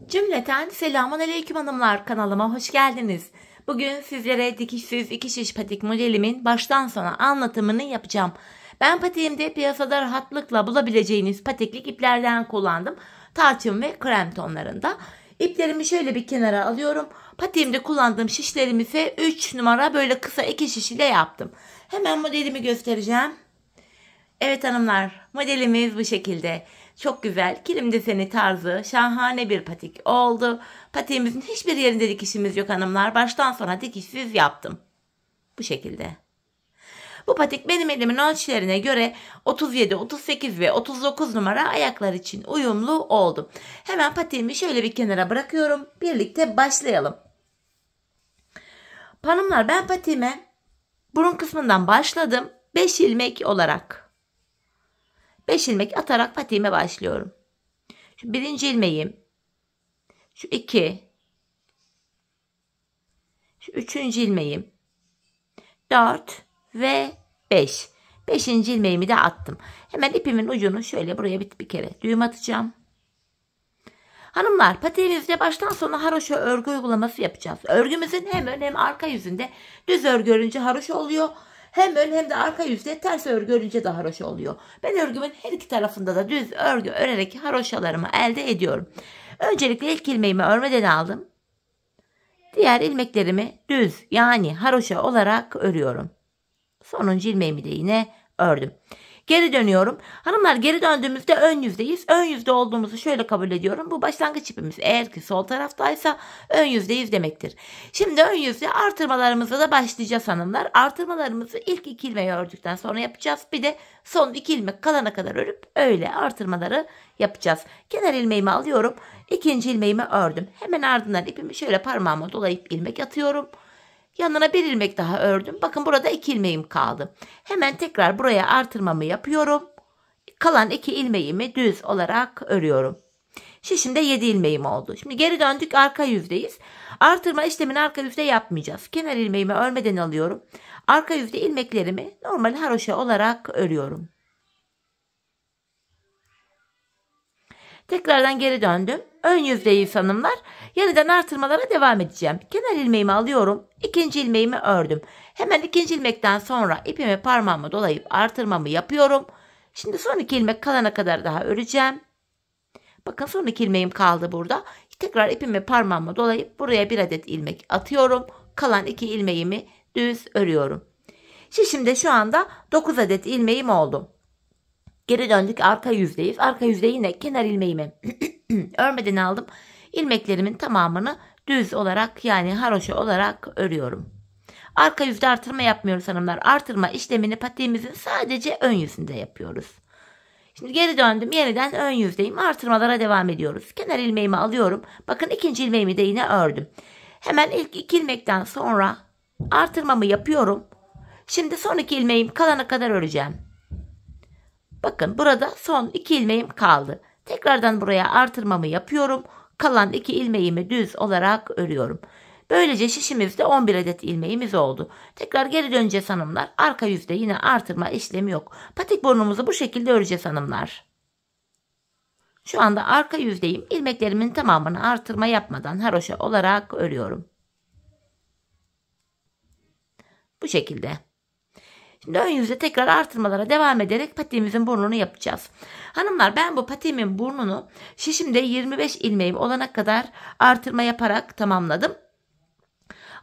Cümleten selamun aleyküm hanımlar, kanalıma hoş geldiniz. Bugün sizlere dikişsiz iki şiş patik modelimin baştan sona anlatımını yapacağım. Ben patiğimde piyasada rahatlıkla bulabileceğiniz patiklik iplerden kullandım. Tarçın ve krem tonlarında. İplerimi şöyle bir kenara alıyorum. Patiğimde kullandığım şişlerimi ise 3 numara böyle kısa iki şiş ile yaptım. Hemen modelimi göstereceğim. Evet hanımlar, modelimiz bu şekilde. Çok güzel kilim deseni tarzı şahane bir patik oldu. Patiğimizin hiçbir yerinde dikişimiz yok hanımlar. Baştan sona dikişsiz yaptım. Bu şekilde. Bu patik benim elimin ölçülerine göre 37, 38 ve 39 numara ayaklar için uyumlu oldu. Hemen patiğimi şöyle bir kenara bırakıyorum. Birlikte başlayalım. Hanımlar, ben patiğime burun kısmından başladım. 5 ilmek olarak. 5 ilmek atarak patiğime başlıyorum. Şu birinci ilmeğim, şu 2, şu üçüncü ilmeğim, 4 ve 5. 5. ilmeğimi de attım. Hemen ipimin ucunu şöyle buraya bir kere düğüm atacağım. Hanımlar, patiğimizde baştan sona haroşa örgü uygulaması yapacağız. Örgümüzün hem ön hem arka yüzünde düz örgü örünce haroşa oluyor. Hem ön hem de arka yüzde ters örgü örünce de haroşa oluyor. Ben örgümün her iki tarafında da düz örgü örerek haroşalarımı elde ediyorum. Öncelikle ilk ilmeğimi örmeden aldım. Diğer ilmeklerimi düz yani haroşa olarak örüyorum. Sonuncu ilmeğimi de yine ördüm. Geri dönüyorum. Hanımlar, geri döndüğümüzde ön yüzdeyiz. Ön yüzde olduğumuzu şöyle kabul ediyorum. Bu başlangıç ipimiz eğer ki sol taraftaysa ön yüzdeyiz demektir. Şimdi ön yüzde artırmalarımıza da başlayacağız hanımlar. Artırmalarımızı ilk iki ilmeği ördükten sonra yapacağız. Bir de son iki ilmek kalana kadar örüp öyle artırmaları yapacağız. Kenar ilmeğimi alıyorum. İkinci ilmeğimi ördüm. Hemen ardından ipimi şöyle parmağıma dolayıp ilmek atıyorum. Yanına bir ilmek daha ördüm. Bakın burada 2 ilmeğim kaldı. Hemen tekrar buraya artırmamı yapıyorum. Kalan 2 ilmeğimi düz olarak örüyorum. Şişimde 7 ilmeğim oldu. Şimdi geri döndük, arka yüzdeyiz. Artırma işlemini arka yüzde yapmayacağız. Kenar ilmeğimi örmeden alıyorum. Arka yüzde ilmeklerimi normal haroşa olarak örüyorum. Tekrardan geri döndüm. Ön yüzdeyiz hanımlar. Yeniden artırmalara devam edeceğim. Kenar ilmeğimi alıyorum. İkinci ilmeğimi ördüm. Hemen ikinci ilmekten sonra ipimi parmağıma dolayıp artırmamı yapıyorum. Şimdi son iki ilmek kalana kadar daha öreceğim. Bakın son iki ilmeğim kaldı burada. Tekrar ipimi parmağıma dolayıp buraya bir adet ilmek atıyorum. Kalan iki ilmeğimi düz örüyorum. Şimdi şu anda 9 adet ilmeğim oldu. Geri döndük, arka yüzdeyiz. Arka yüzde yine kenar ilmeğimi örmeden aldım. İlmeklerimin tamamını düz olarak yani haroşa olarak örüyorum. Arka yüzde artırma yapmıyoruz hanımlar. Artırma işlemini patiğimizin sadece ön yüzünde yapıyoruz. Şimdi geri döndüm, yeniden ön yüzdeyim. Artırmalara devam ediyoruz. Kenar ilmeğimi alıyorum. Bakın ikinci ilmeğimi de yine ördüm. Hemen ilk iki ilmekten sonra artırmamı yapıyorum. Şimdi son iki ilmeğim kalana kadar öreceğim. Bakın burada son 2 ilmeğim kaldı. Tekrardan buraya artırmamı yapıyorum. Kalan 2 ilmeğimi düz olarak örüyorum. Böylece şişimizde 11 adet ilmeğimiz oldu. Tekrar geri döneceğiz hanımlar. Arka yüzde yine artırma işlemi yok. Patik burnumuzu bu şekilde öreceğiz hanımlar. Şu anda arka yüzdeyim. İlmeklerimin tamamını artırma yapmadan haroşa olarak örüyorum. Bu şekilde. Şimdi ön yüzde tekrar artırmalara devam ederek patiğimizin burnunu yapacağız. Hanımlar, ben bu patiğimin burnunu şişimde 25 ilmeğim olana kadar artırma yaparak tamamladım.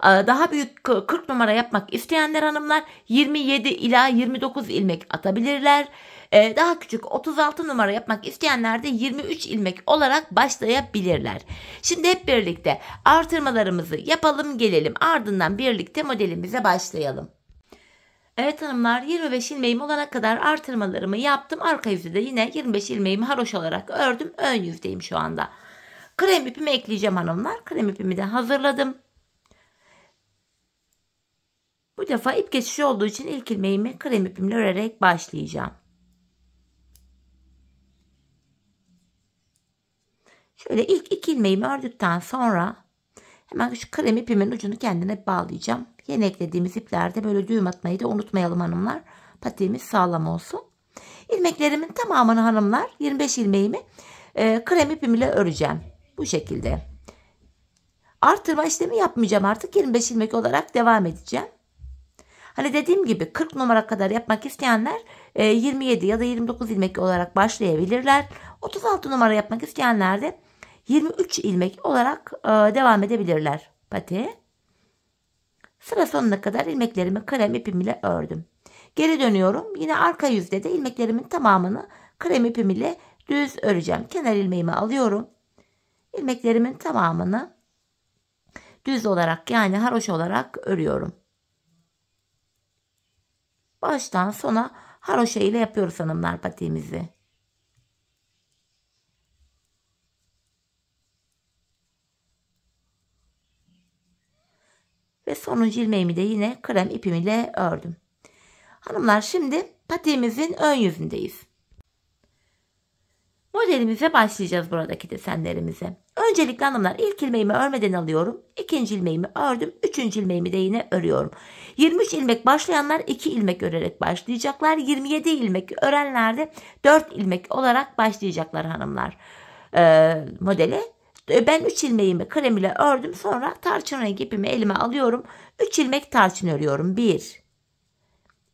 Daha büyük 40 numara yapmak isteyenler hanımlar 27 ila 29 ilmek atabilirler. Daha küçük 36 numara yapmak isteyenler de 23 ilmek olarak başlayabilirler. Şimdi hep birlikte artırmalarımızı yapalım gelelim. Ardından birlikte modelimize başlayalım. Evet hanımlar, 25 ilmeğim olana kadar artırmalarımı yaptım. Arka yüzde de yine 25 ilmeğimi haroş olarak ördüm. Ön yüzdeyim şu anda. Krem ipimi ekleyeceğim hanımlar. Krem ipimi de hazırladım. Bu defa ip geçişi olduğu için ilk ilmeğimi krem ipimle örerek başlayacağım. Şöyle ilk 2 ilmeğimi ördükten sonra hemen şu krem ipimin ucunu kendine bağlayacağım. Yeni eklediğimiz iplerde böyle düğüm atmayı da unutmayalım hanımlar. Patiğimiz sağlam olsun. İlmeklerimin tamamını hanımlar 25 ilmeğimi krem ipimle öreceğim. Bu şekilde. Artırma işlemi yapmayacağım artık. 25 ilmek olarak devam edeceğim. Hani dediğim gibi 40 numara kadar yapmak isteyenler 27 ya da 29 ilmek olarak başlayabilirler. 36 numara yapmak isteyenler de 23 ilmek olarak devam edebilirler patiğe. Sıra sonuna kadar ilmeklerimi krem ipim ile ördüm. Geri dönüyorum. Yine arka yüzde de ilmeklerimin tamamını krem ipim ile düz öreceğim. Kenar ilmeğimi alıyorum. İlmeklerimin tamamını düz olarak, yani haroşa olarak örüyorum. Baştan sona haroşa ile yapıyoruz hanımlar patiğimizi. Ve sonuncu ilmeğimi de yine krem ipim ile ördüm. Hanımlar, şimdi patiğimizin ön yüzündeyiz. Modelimize başlayacağız, buradaki desenlerimize. Öncelikle hanımlar, ilk ilmeğimi örmeden alıyorum. İkinci ilmeğimi ördüm. Üçüncü ilmeğimi de yine örüyorum. 23 ilmek başlayanlar 2 ilmek örerek başlayacaklar. 27 ilmek örenler de 4 ilmek olarak başlayacaklar hanımlar modele. Ben 3 ilmeğimi krem ile ördüm. Sonra tarçın rengi ipimi elime alıyorum. 3 ilmek tarçın örüyorum. 1,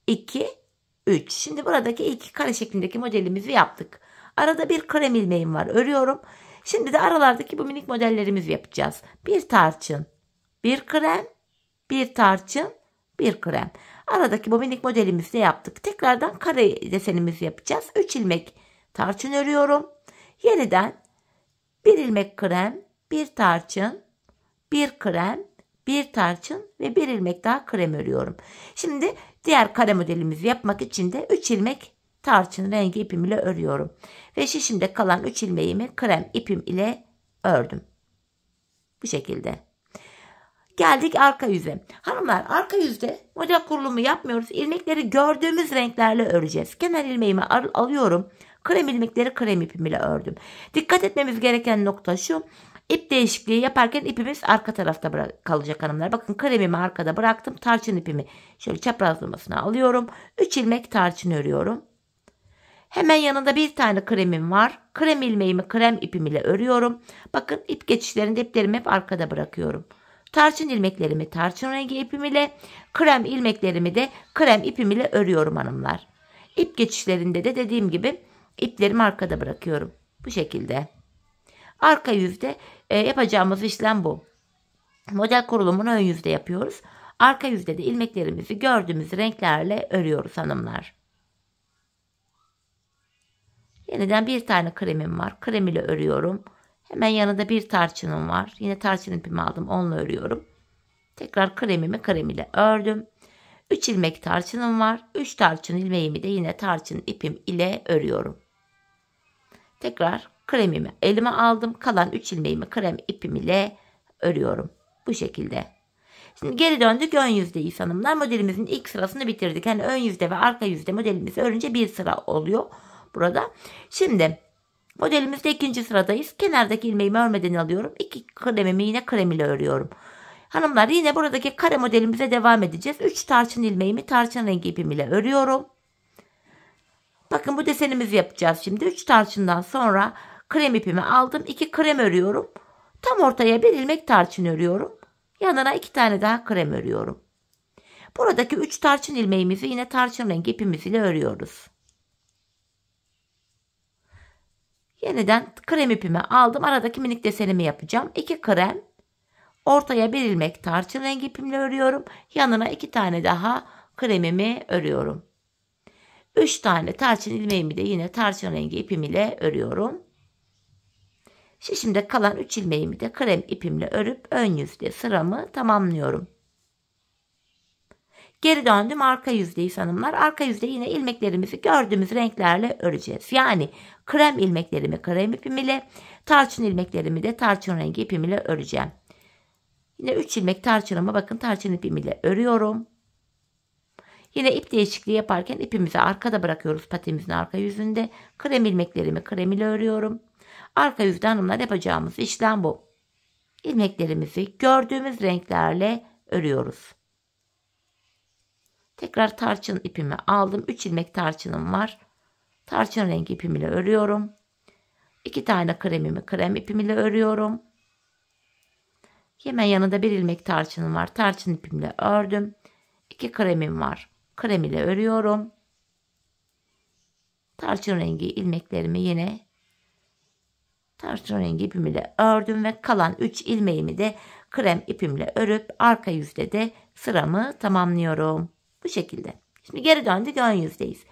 2, 3. Şimdi buradaki ilk kare şeklindeki modelimizi yaptık. Arada bir krem ilmeğim var. Örüyorum. Şimdi de aralardaki bu minik modellerimizi yapacağız. Bir tarçın, bir krem, bir tarçın, bir krem. Aradaki bu minik modelimizi de yaptık. Tekrardan kare desenimizi yapacağız. 3 ilmek tarçın örüyorum. Yeniden bir ilmek krem, bir tarçın, bir krem, bir tarçın ve bir ilmek daha krem örüyorum. Şimdi diğer kare modelimizi yapmak için de 3 ilmek tarçın rengi ipim ile örüyorum. Ve şişimde kalan 3 ilmeğimi krem ipim ile ördüm. Bu şekilde. Geldik arka yüze. Hanımlar, arka yüzde model kurulumu yapmıyoruz. İlmekleri gördüğümüz renklerle öreceğiz. Kenar ilmeğimi alıyorum. Krem ilmekleri krem ipim ile ördüm. Dikkat etmemiz gereken nokta şu. İp değişikliği yaparken ipimiz arka tarafta kalacak hanımlar. Bakın, kremimi arkada bıraktım. Tarçın ipimi şöyle çaprazlamasına alıyorum. 3 ilmek tarçın örüyorum. Hemen yanında bir tane kremim var. Krem ilmeğimi krem ipim ile örüyorum. Bakın, ip geçişlerinde iplerimi hep arkada bırakıyorum. Tarçın ilmeklerimi tarçın rengi ipim ile, krem ilmeklerimi de krem ipim ile örüyorum hanımlar. İp geçişlerinde de dediğim gibi iplerimi arkada bırakıyorum. Bu şekilde. Arka yüzde yapacağımız işlem bu. Model kurulumunu ön yüzde yapıyoruz. Arka yüzde de ilmeklerimizi gördüğümüz renklerle örüyoruz hanımlar. Yeniden bir tane kremim var. Krem ile örüyorum. Hemen yanında bir tarçınım var. Yine tarçın ipimi aldım. Onunla örüyorum. Tekrar kremimi krem ile ördüm. 3 ilmek tarçınım var. 3 tarçın ilmeğimi de yine tarçın ipim ile örüyorum. Tekrar kremimi elime aldım. Kalan 3 ilmeğimi krem ipim ile örüyorum. Bu şekilde. Şimdi geri döndük, ön yüzdeyiz hanımlar. Modelimizin ilk sırasını bitirdik. Yani ön yüzde ve arka yüzde modelimizi örünce bir sıra oluyor burada. Şimdi modelimizde ikinci sıradayız. Kenardaki ilmeğimi örmeden alıyorum. 2 kremimi yine krem ile örüyorum. Hanımlar, yine buradaki kare modelimize devam edeceğiz. 3 tarçın ilmeğimi tarçın rengi ipim ile örüyorum. Bakın, bu desenimizi yapacağız şimdi. 3 tarçından sonra krem ipimi aldım. 2 krem örüyorum. Tam ortaya bir ilmek tarçın örüyorum. Yanına 2 tane daha krem örüyorum. Buradaki 3 tarçın ilmeğimizi yine tarçın rengi ipimiz ile örüyoruz. Yeniden krem ipimi aldım. Aradaki minik desenimi yapacağım. 2 krem. Ortaya bir ilmek tarçın rengi ipimle örüyorum. Yanına 2 tane daha kremimi örüyorum. 3 tane tarçın ilmeğimi de yine tarçın rengi ipim ile örüyorum. Şimdi kalan 3 ilmeğimi de krem ipimle örüp ön yüzde sıramı tamamlıyorum. Geri döndüm, arka yüzdeyiz hanımlar. Arka yüzde yine ilmeklerimizi gördüğümüz renklerle öreceğiz. Yani krem ilmeklerimi krem ipim ile, tarçın ilmeklerimi de tarçın rengi ipim ile öreceğim. Yine 3 ilmek tarçınımı bakın tarçın ipim ile örüyorum. Yine ip değişikliği yaparken ipimizi arkada bırakıyoruz, patimizin arka yüzünde. Krem ilmeklerimi krem ile örüyorum. Arka yüzde hanımlar yapacağımız işlem bu. İlmeklerimizi gördüğümüz renklerle örüyoruz. Tekrar tarçın ipimi aldım. 3 ilmek tarçınım var. Tarçın rengi ipim ile örüyorum. 2 tane kremimi krem ipim ile örüyorum. Hemen yanında bir ilmek tarçınım var. Tarçın ipimle ördüm. 2 kremim var. Krem ile örüyorum. Tarçın rengi ilmeklerimi yine tarçın rengi ipim ile ördüm ve kalan 3 ilmeğimi de krem ipimle örüp arka yüzde de sıramı tamamlıyorum. Bu şekilde. Şimdi geri döndük, ön yüzdeyiz.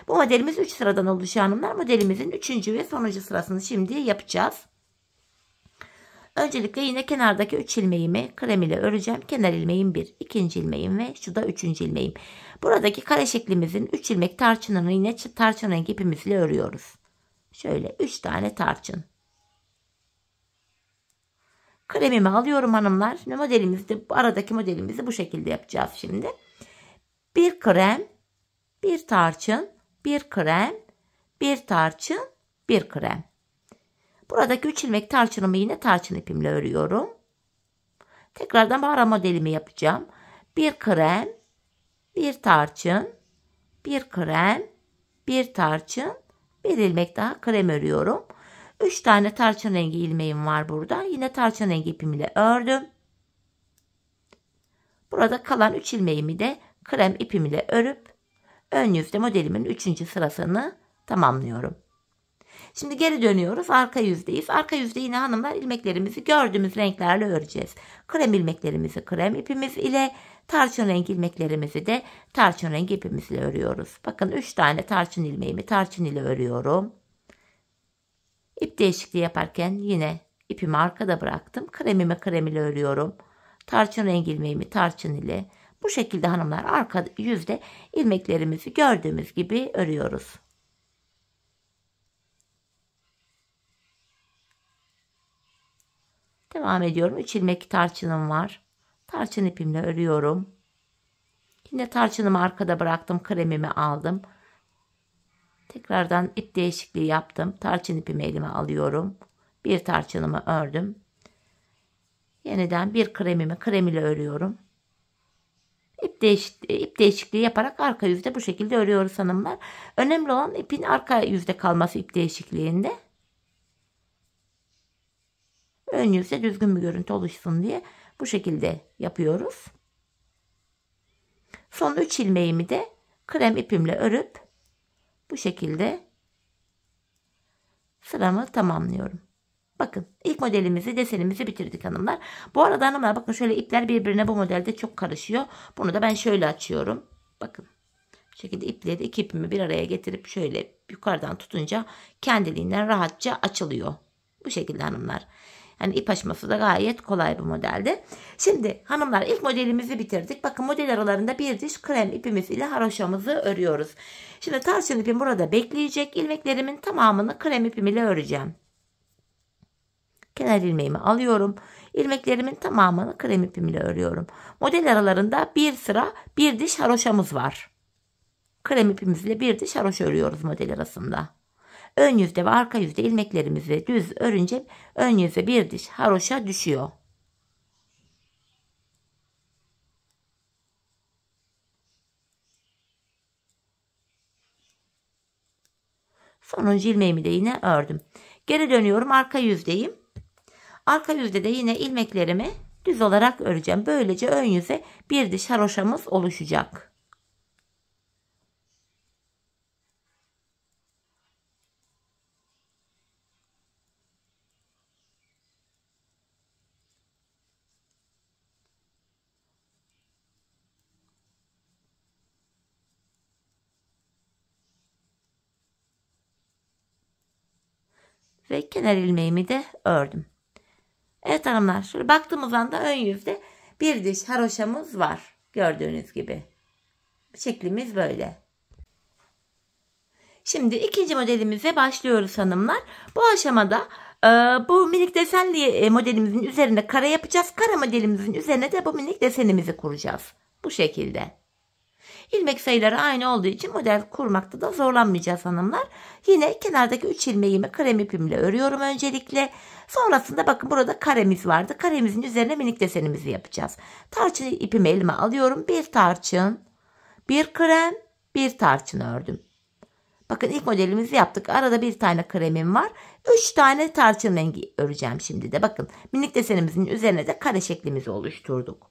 Bu modelimiz 3 sıradan oluşuyor hanımlar. Modelimizin 3. ve sonuncu sırasını şimdi yapacağız. Öncelikle yine kenardaki 3 ilmeğimi krem ile öreceğim. Kenar ilmeğim 1, ikinci ilmeğim ve şu da 3. ilmeğim. Buradaki kare şeklimizin 3 ilmek tarçınını yine tarçın rengi ipimizle örüyoruz. Şöyle 3 tane tarçın. Kremimi alıyorum hanımlar. Şimdi modelimizde, aradaki modelimizi bu şekilde yapacağız şimdi. Bir krem, bir tarçın, bir krem, bir tarçın, bir krem. Buradaki 3 ilmek tarçınımı yine tarçın ipimle örüyorum. Tekrardan ara modelimi yapacağım. Bir krem, bir tarçın, bir krem, bir tarçın, bir ilmek daha krem örüyorum. 3 tane tarçın rengi ilmeğim var burada. Yine tarçın rengi ipimle ördüm. Burada kalan 3 ilmeğimi de krem ipimle örüp ön yüzde modelimin 3. sırasını tamamlıyorum. Şimdi geri dönüyoruz. Arka yüzdeyiz. Arka yüzde yine hanımlar ilmeklerimizi gördüğümüz renklerle öreceğiz. Krem ilmeklerimizi krem ipimiz ile, tarçın rengi ilmeklerimizi de tarçın rengi ipimizle örüyoruz. Bakın 3 tane tarçın ilmeğimi tarçın ile örüyorum. İp değişikliği yaparken yine ipimi arkada bıraktım. Kremimi krem ile örüyorum. Tarçın rengi ilmeğimi tarçın ile. Bu şekilde hanımlar arka yüzde ilmeklerimizi gördüğümüz gibi örüyoruz. Devam ediyorum. 3 ilmek tarçınım var. Tarçın ipimle örüyorum. Yine tarçınımı arkada bıraktım. Kremimi aldım. Tekrardan ip değişikliği yaptım. Tarçın ipimi elime alıyorum. Bir tarçınımı ördüm. Yeniden bir kremimi krem ile örüyorum. İp değişikliği yaparak arka yüzde bu şekilde örüyoruz hanımlar. Önemli olan ipin arka yüzde kalması ip değişikliğinde. Ön yüzde düzgün bir görüntü oluşsun diye bu şekilde yapıyoruz. Son 3 ilmeğimi de krem ipimle örüp bu şekilde sıramı tamamlıyorum. Bakın ilk modelimizi, desenimizi bitirdik hanımlar. Bu arada hanımlar bakın şöyle ipler birbirine bu modelde çok karışıyor. Bunu da ben şöyle açıyorum. Bakın bu şekilde ipleri, iki ipimi bir araya getirip şöyle yukarıdan tutunca kendiliğinden rahatça açılıyor. Bu şekilde hanımlar. Yani ip açması da gayet kolay bu modelde. Şimdi hanımlar ilk modelimizi bitirdik. Bakın model aralarında bir diş krem ipimiz ile haroşamızı örüyoruz. Şimdi tarçın ipim burada bekleyecek. İlmeklerimin tamamını krem ipim ile öreceğim. Kenar ilmeğimi alıyorum. İlmeklerimin tamamını krem ipim ile örüyorum. Model aralarında bir sıra bir diş haroşamız var. Krem ipimizle bir diş haroşa örüyoruz model arasında. Ön yüzde ve arka yüzde ilmeklerimizi düz örünce ön yüzde bir diş haroşa düşüyor. Sonuncu ilmeğimi de yine ördüm. Geri dönüyorum, arka yüzdeyim. Arka yüzde de yine ilmeklerimi düz olarak öreceğim. Böylece ön yüze bir diş haroşamız oluşacak. Ve kenar ilmeğimi de ördüm. Evet hanımlar, şöyle baktığımız anda ön yüzde bir diş haroşamız var. Gördüğünüz gibi. Şeklimiz böyle. Şimdi ikinci modelimize başlıyoruz hanımlar. Bu aşamada bu minik desenli modelimizin üzerine kare yapacağız. Kare modelimizin üzerine de bu minik desenimizi kuracağız. Bu şekilde. İlmek sayıları aynı olduğu için model kurmakta da zorlanmayacağız hanımlar. Yine kenardaki 3 ilmeğimi krem ipimle örüyorum öncelikle. Sonrasında bakın burada karemiz vardı. Karemizin üzerine minik desenimizi yapacağız. Tarçın ipimi elime alıyorum. Bir tarçın, bir krem, bir tarçın ördüm. Bakın ilk modelimizi yaptık. Arada bir tane kremim var. 3 tane tarçın rengi öreceğim şimdi de. Bakın minik desenimizin üzerine de kare şeklimizi oluşturduk.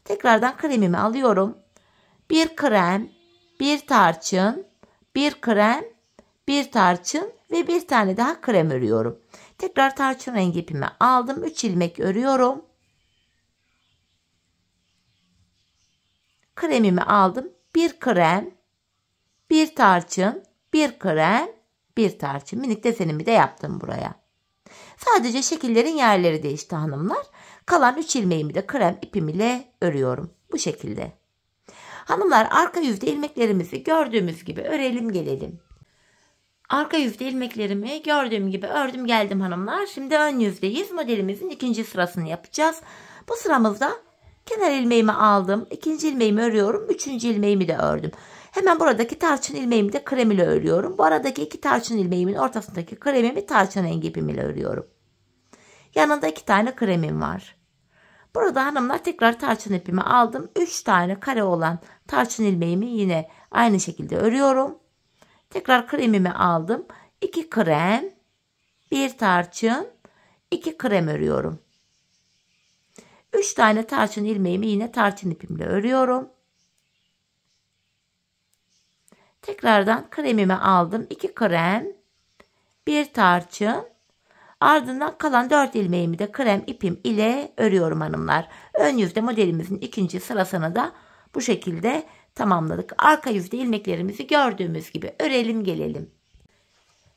Tekrardan kremimi alıyorum. Bir krem, bir tarçın, bir krem, bir tarçın ve bir tane daha krem örüyorum. Tekrar tarçın rengi ipimi aldım. 3 ilmek örüyorum. Kremimi aldım. Bir krem, bir tarçın, bir krem, bir tarçın. Minik desenimi de yaptım buraya. Sadece şekillerin yerleri değişti hanımlar. Kalan 3 ilmeğimi de krem ipim ile örüyorum. Bu şekilde. Hanımlar arka yüzde ilmeklerimizi gördüğümüz gibi örelim gelelim. Arka yüzde ilmeklerimi gördüğüm gibi ördüm geldim hanımlar. Şimdi ön yüzdeyiz. Modelimizin ikinci sırasını yapacağız. Bu sıramızda kenar ilmeğimi aldım. İkinci ilmeğimi örüyorum. Üçüncü ilmeğimi de ördüm. Hemen buradaki tarçın ilmeğimi de krem ile örüyorum. Bu aradaki iki tarçın ilmeğimin ortasındaki kremimi tarçın rengi ipim ile örüyorum. Yanında 2 tane kremim var. Burada hanımlar tekrar tarçın ipimi aldım. 3 tane kare olan tarçın ilmeğimi yine aynı şekilde örüyorum. Tekrar kremimi aldım. 2 krem, 1 tarçın, 2 krem örüyorum. 3 tane tarçın ilmeğimi yine tarçın ipimle örüyorum. Tekrardan kremimi aldım. 2 krem, 1 tarçın, ardından kalan 4 ilmeğimi de krem ipim ile örüyorum hanımlar. Ön yüzde modelimizin ikinci sırasını da bu şekilde tamamladık. Arka yüzde ilmeklerimizi gördüğümüz gibi örelim gelelim.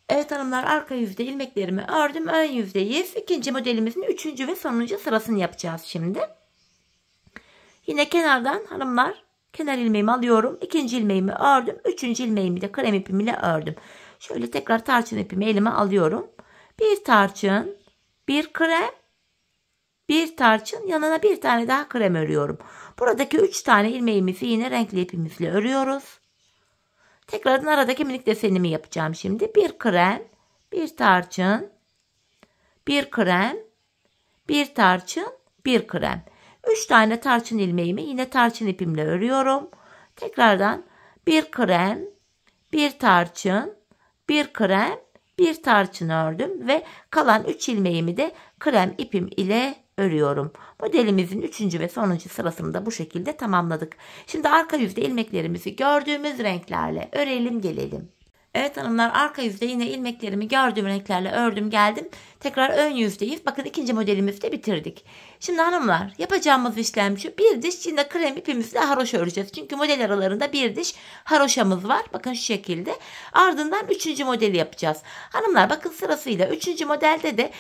Evet hanımlar arka yüzde ilmeklerimi ördüm. Ön yüzdeyiz. İkinci modelimizin üçüncü ve sonuncu sırasını yapacağız şimdi. Yine kenardan hanımlar kenar ilmeğimi alıyorum. İkinci ilmeğimi ördüm. Üçüncü ilmeğimi de krem ipim ile ördüm. Şöyle tekrar tarçın ipimi elime alıyorum. Bir tarçın, bir krem, bir tarçın, yanına bir tane daha krem örüyorum. Buradaki 3 tane ilmeğimizi yine renkli ipimizle örüyoruz. Tekrardan aradaki minik desenimi yapacağım şimdi. Bir krem, bir tarçın, bir krem, bir tarçın, bir krem. 3 tane tarçın ilmeğimi yine tarçın ipimle örüyorum. Tekrardan bir krem, bir tarçın, bir krem, bir tarçın ördüm ve kalan 3 ilmeğimi de krem ipim ile örüyorum. Modelimizin 3. ve sonuncu sırasını da bu şekilde tamamladık. Şimdi arka yüzde ilmeklerimizi gördüğümüz renklerle örelim gelelim. Evet hanımlar arka yüzde yine ilmeklerimi gördüğüm renklerle ördüm geldim. Tekrar ön yüzdeyiz. Bakın ikinci modelimizi de bitirdik. Şimdi hanımlar yapacağımız işlem şu. Bir diş yine krem ipimizle haroşa öreceğiz. Çünkü model aralarında bir diş haroşamız var. Bakın şu şekilde. Ardından 3. modeli yapacağız. Hanımlar bakın sırasıyla 3. modelde de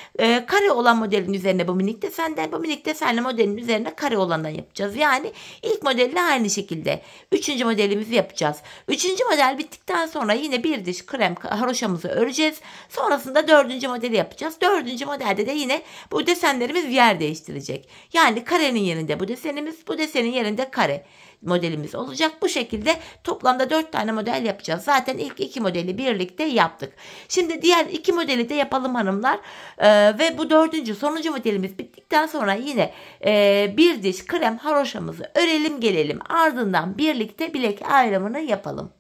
kare olan modelin üzerine bu minik desenden, bu minik desenli modelin üzerine kare olandan yapacağız. Yani ilk modelle aynı şekilde 3. modelimizi yapacağız. 3. model bittikten sonra yine bir diş krem haroşamızı öreceğiz. Sonrasında 4. modeli yapacağız. 4. modelde de yine bu desenlerimiz yer değiştirecek. Yani karenin yerinde bu desenimiz, bu desenin yerinde kare modelimiz olacak. Bu şekilde toplamda 4 tane model yapacağız. Zaten ilk 2 modeli birlikte yaptık. Şimdi diğer 2 modeli de yapalım hanımlar. Ve bu 4. sonuncu modelimiz bittikten sonra yine bir diş krem haroşamızı örelim gelelim. Ardından birlikte bilek ayrımını yapalım.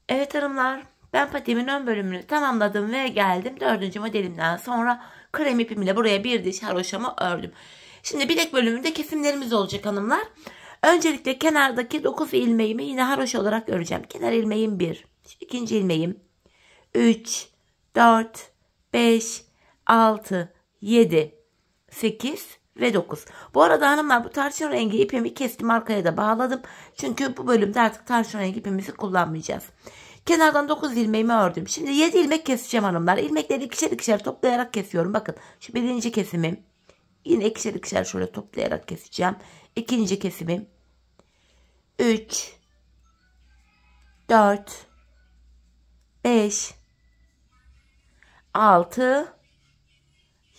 Evet hanımlar ben patiğimin ön bölümünü tamamladım ve geldim 4. modelimden sonra krem ipimle buraya bir diş haroşamı ördüm. Şimdi bilek bölümünde kesimlerimiz olacak hanımlar. Öncelikle kenardaki 9 ilmeğimi yine haroşa olarak öreceğim. Kenar ilmeğim 1, ikinci ilmeğim 3, 4, 5, 6, 7, 8 ve 9. Bu arada hanımlar bu tarçın rengi ipimi kestim arkaya da bağladım. Çünkü bu bölümde artık tarçın rengi ipimizi kullanmayacağız. Kenardan 9 ilmeğimi ördüm. Şimdi 7 ilmek keseceğim hanımlar. İlmekleri ikişer ikişer toplayarak kesiyorum. Bakın şu birinci kesimim. Yine ikişer ikişer şöyle toplayarak keseceğim. İkinci kesimim. 3, 4, 5, 6,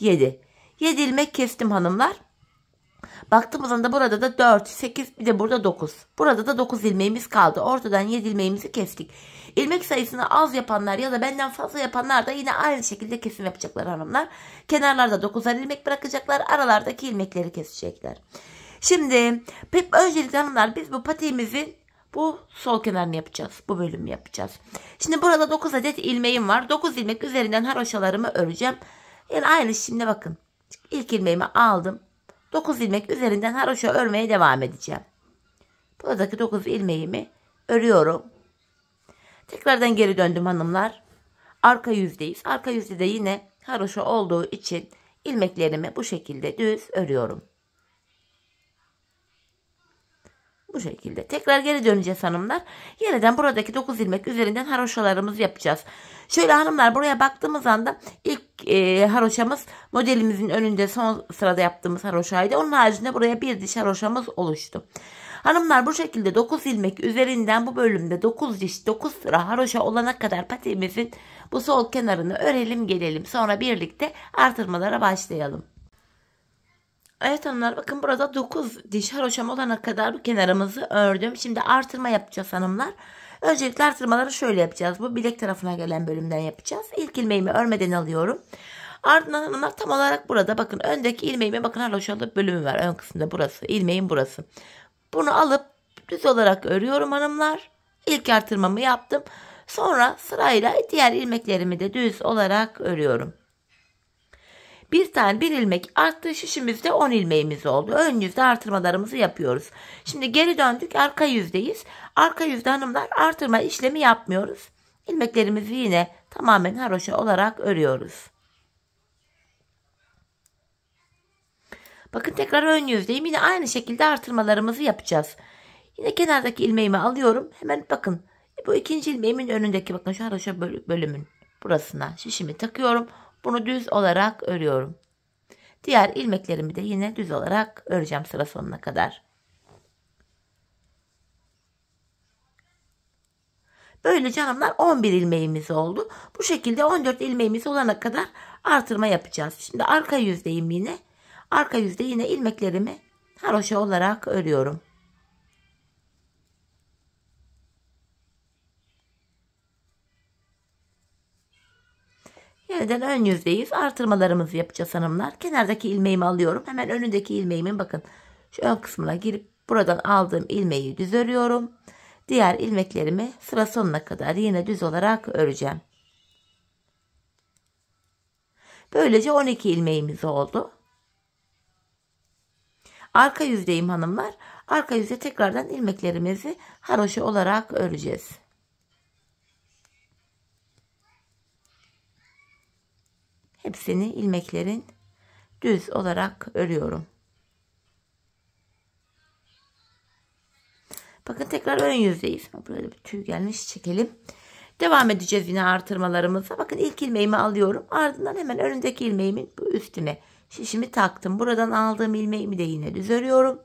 7. 7 ilmek kestim hanımlar. Baktığımızda da burada da 4, 8 bir de burada 9. Burada da 9 ilmeğimiz kaldı. Ortadan 7 ilmeğimizi kestik. İlmek sayısını az yapanlar ya da benden fazla yapanlar da yine aynı şekilde kesim yapacaklar hanımlar. Kenarlarda 9'ar ilmek bırakacaklar. Aralardaki ilmekleri kesecekler. Şimdi öncelikle hanımlar biz bu patiğimizin Bu sol kenarını yapacağız. Bu bölümü yapacağız. Şimdi burada 9 adet ilmeğim var. 9 ilmek üzerinden haroşalarımı öreceğim. Yani aynı şimdi bakın. İlk ilmeğimi aldım. 9 ilmek üzerinden haroşa örmeye devam edeceğim. Buradaki 9 ilmeğimi örüyorum. Tekrardan geri döndüm hanımlar. Arka yüzdeyiz. Arka yüzde de yine haroşa olduğu için ilmeklerimi bu şekilde düz örüyorum. Bu şekilde. Tekrar geri döneceğiz hanımlar. Yeniden buradaki 9 ilmek üzerinden haroşalarımızı yapacağız. Şöyle hanımlar, buraya baktığımız anda ilk haroşamız modelimizin önünde son sırada yaptığımız haroşaydı. Onun haricinde buraya bir diş haroşamız oluştu. Hanımlar, bu şekilde 9 ilmek üzerinden bu bölümde 9 diş 9 sıra haroşa olana kadar patiğimizin bu sol kenarını örelim gelelim. Sonra birlikte artırmalara başlayalım. Evet hanımlar, bakın burada 9 diş haroşam olana kadar bu kenarımızı ördüm. Şimdi artırma yapacağız hanımlar. Öncelikle artırmaları şöyle yapacağız. Bu bilek tarafına gelen bölümden yapacağız. İlk ilmeğimi örmeden alıyorum. Ardından hanımlar tam olarak burada bakın öndeki ilmeğime bakın haroşalı bölümü var. Ön kısımda burası. İlmeğin burası. Bunu alıp düz olarak örüyorum hanımlar. İlk artırmamı yaptım. Sonra sırayla diğer ilmeklerimi de düz olarak örüyorum. Bir ilmek arttı. Şişimizde 10 ilmeğimiz oldu. Ön yüzde artırmalarımızı yapıyoruz. Şimdi geri döndük. Arka yüzdeyiz. Arka yüzde hanımlar artırma işlemi yapmıyoruz. İlmeklerimizi yine tamamen haroşa olarak örüyoruz. Bakın tekrar ön yüzdeyim. Yine aynı şekilde artırmalarımızı yapacağız. Yine kenardaki ilmeğimi alıyorum. Hemen bakın. Bu ikinci ilmeğimin önündeki bakın şu haroşa bölümün burasına şişimi takıyorum. Bunu düz olarak örüyorum. Diğer ilmeklerimi de yine düz olarak öreceğim sıra sonuna kadar. Böylece hanımlar 11 ilmeğimiz oldu. Bu şekilde 14 ilmeğimiz olana kadar artırma yapacağız. Şimdi arka yüzdeyim yine. Arka yüzde yine ilmeklerimi haroşa olarak örüyorum. Yeniden ön yüzdeyiz. Artırmalarımızı yapacağız hanımlar. Kenardaki ilmeğimi alıyorum. Hemen önündeki ilmeğimin bakın şu ön kısmına girip buradan aldığım ilmeği düz örüyorum. Diğer ilmeklerimi sıra sonuna kadar yine düz olarak öreceğim. Böylece 12 ilmeğimiz oldu. Arka yüzdeyim hanımlar. Arka yüzde tekrardan ilmeklerimizi haroşa olarak öreceğiz. Hepsini ilmeklerin düz olarak örüyorum. Bakın tekrar ön yüzdeyiz. Böyle bir tüy gelmiş, çekelim. Devam edeceğiz yine artırmalarımıza. Bakın ilk ilmeğimi alıyorum. Ardından hemen önündeki ilmeğimin bu üstüne şişimi taktım. Buradan aldığım ilmeğimi de yine düz örüyorum.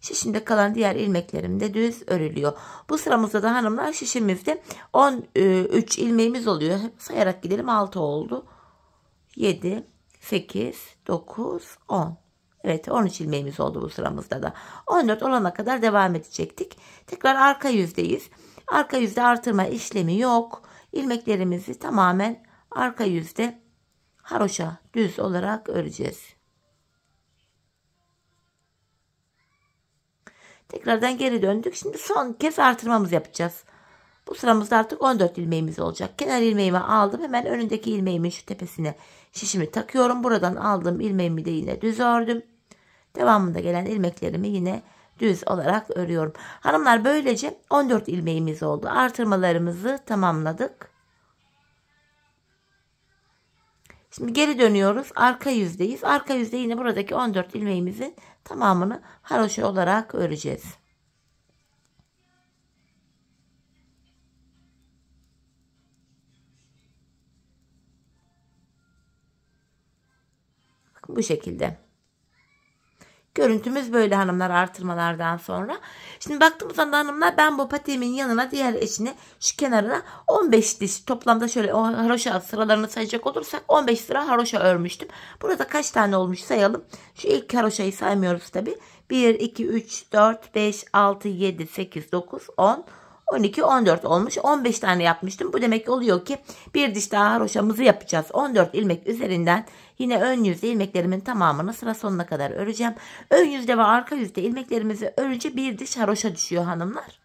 Şişimde kalan diğer ilmeklerim de düz örülüyor. Bu sıramızda da hanımlar şişimizde 13 ilmeğimiz oluyor. Sayarak gidelim, 6 oldu. 7, 8, 9, 10. Evet, 13 ilmeğimiz oldu bu sıramızda da. 14 olana kadar devam edecektik. Tekrar arka yüzdeyiz. Arka yüzde artırma işlemi yok. İlmeklerimizi tamamen arka yüzde haroşa düz olarak öreceğiz. Tekrardan geri döndük. Şimdi son kez artırmamızı yapacağız. Bu sıramızda artık 14 ilmeğimiz olacak. Kenar ilmeğimi aldım. Hemen önündeki ilmeğimin şu tepesine şişimi takıyorum. Buradan aldığım ilmeğimi de yine düz ördüm. Devamında gelen ilmeklerimi yine düz olarak örüyorum. Hanımlar, böylece 14 ilmeğimiz oldu. Artırmalarımızı tamamladık. Şimdi geri dönüyoruz. Arka yüzdeyiz. Arka yüzde yine buradaki 14 ilmeğimizin tamamını haroşa olarak öreceğiz. Bu şekilde. Görüntümüz böyle hanımlar artırmalardan sonra. Şimdi baktığımız anda hanımlar, ben bu patiğimin yanına diğer eşine şu kenarına 15 diş toplamda şöyle o haroşa sıralarını sayacak olursak 15 sıra haroşa örmüştüm. Burada kaç tane olmuş sayalım. Şu ilk haroşayı saymıyoruz tabi. 1, 2, 3, 4, 5, 6, 7, 8, 9, 10, 12, 14 olmuş. 15 tane yapmıştım. Bu demek oluyor ki bir diş daha haroşamızı yapacağız. 14 ilmek üzerinden yine ön yüzde ilmeklerimin tamamını sıra sonuna kadar öreceğim. Ön yüzde ve arka yüzde ilmeklerimizi örünce bir diş haroşa düşüyor hanımlar.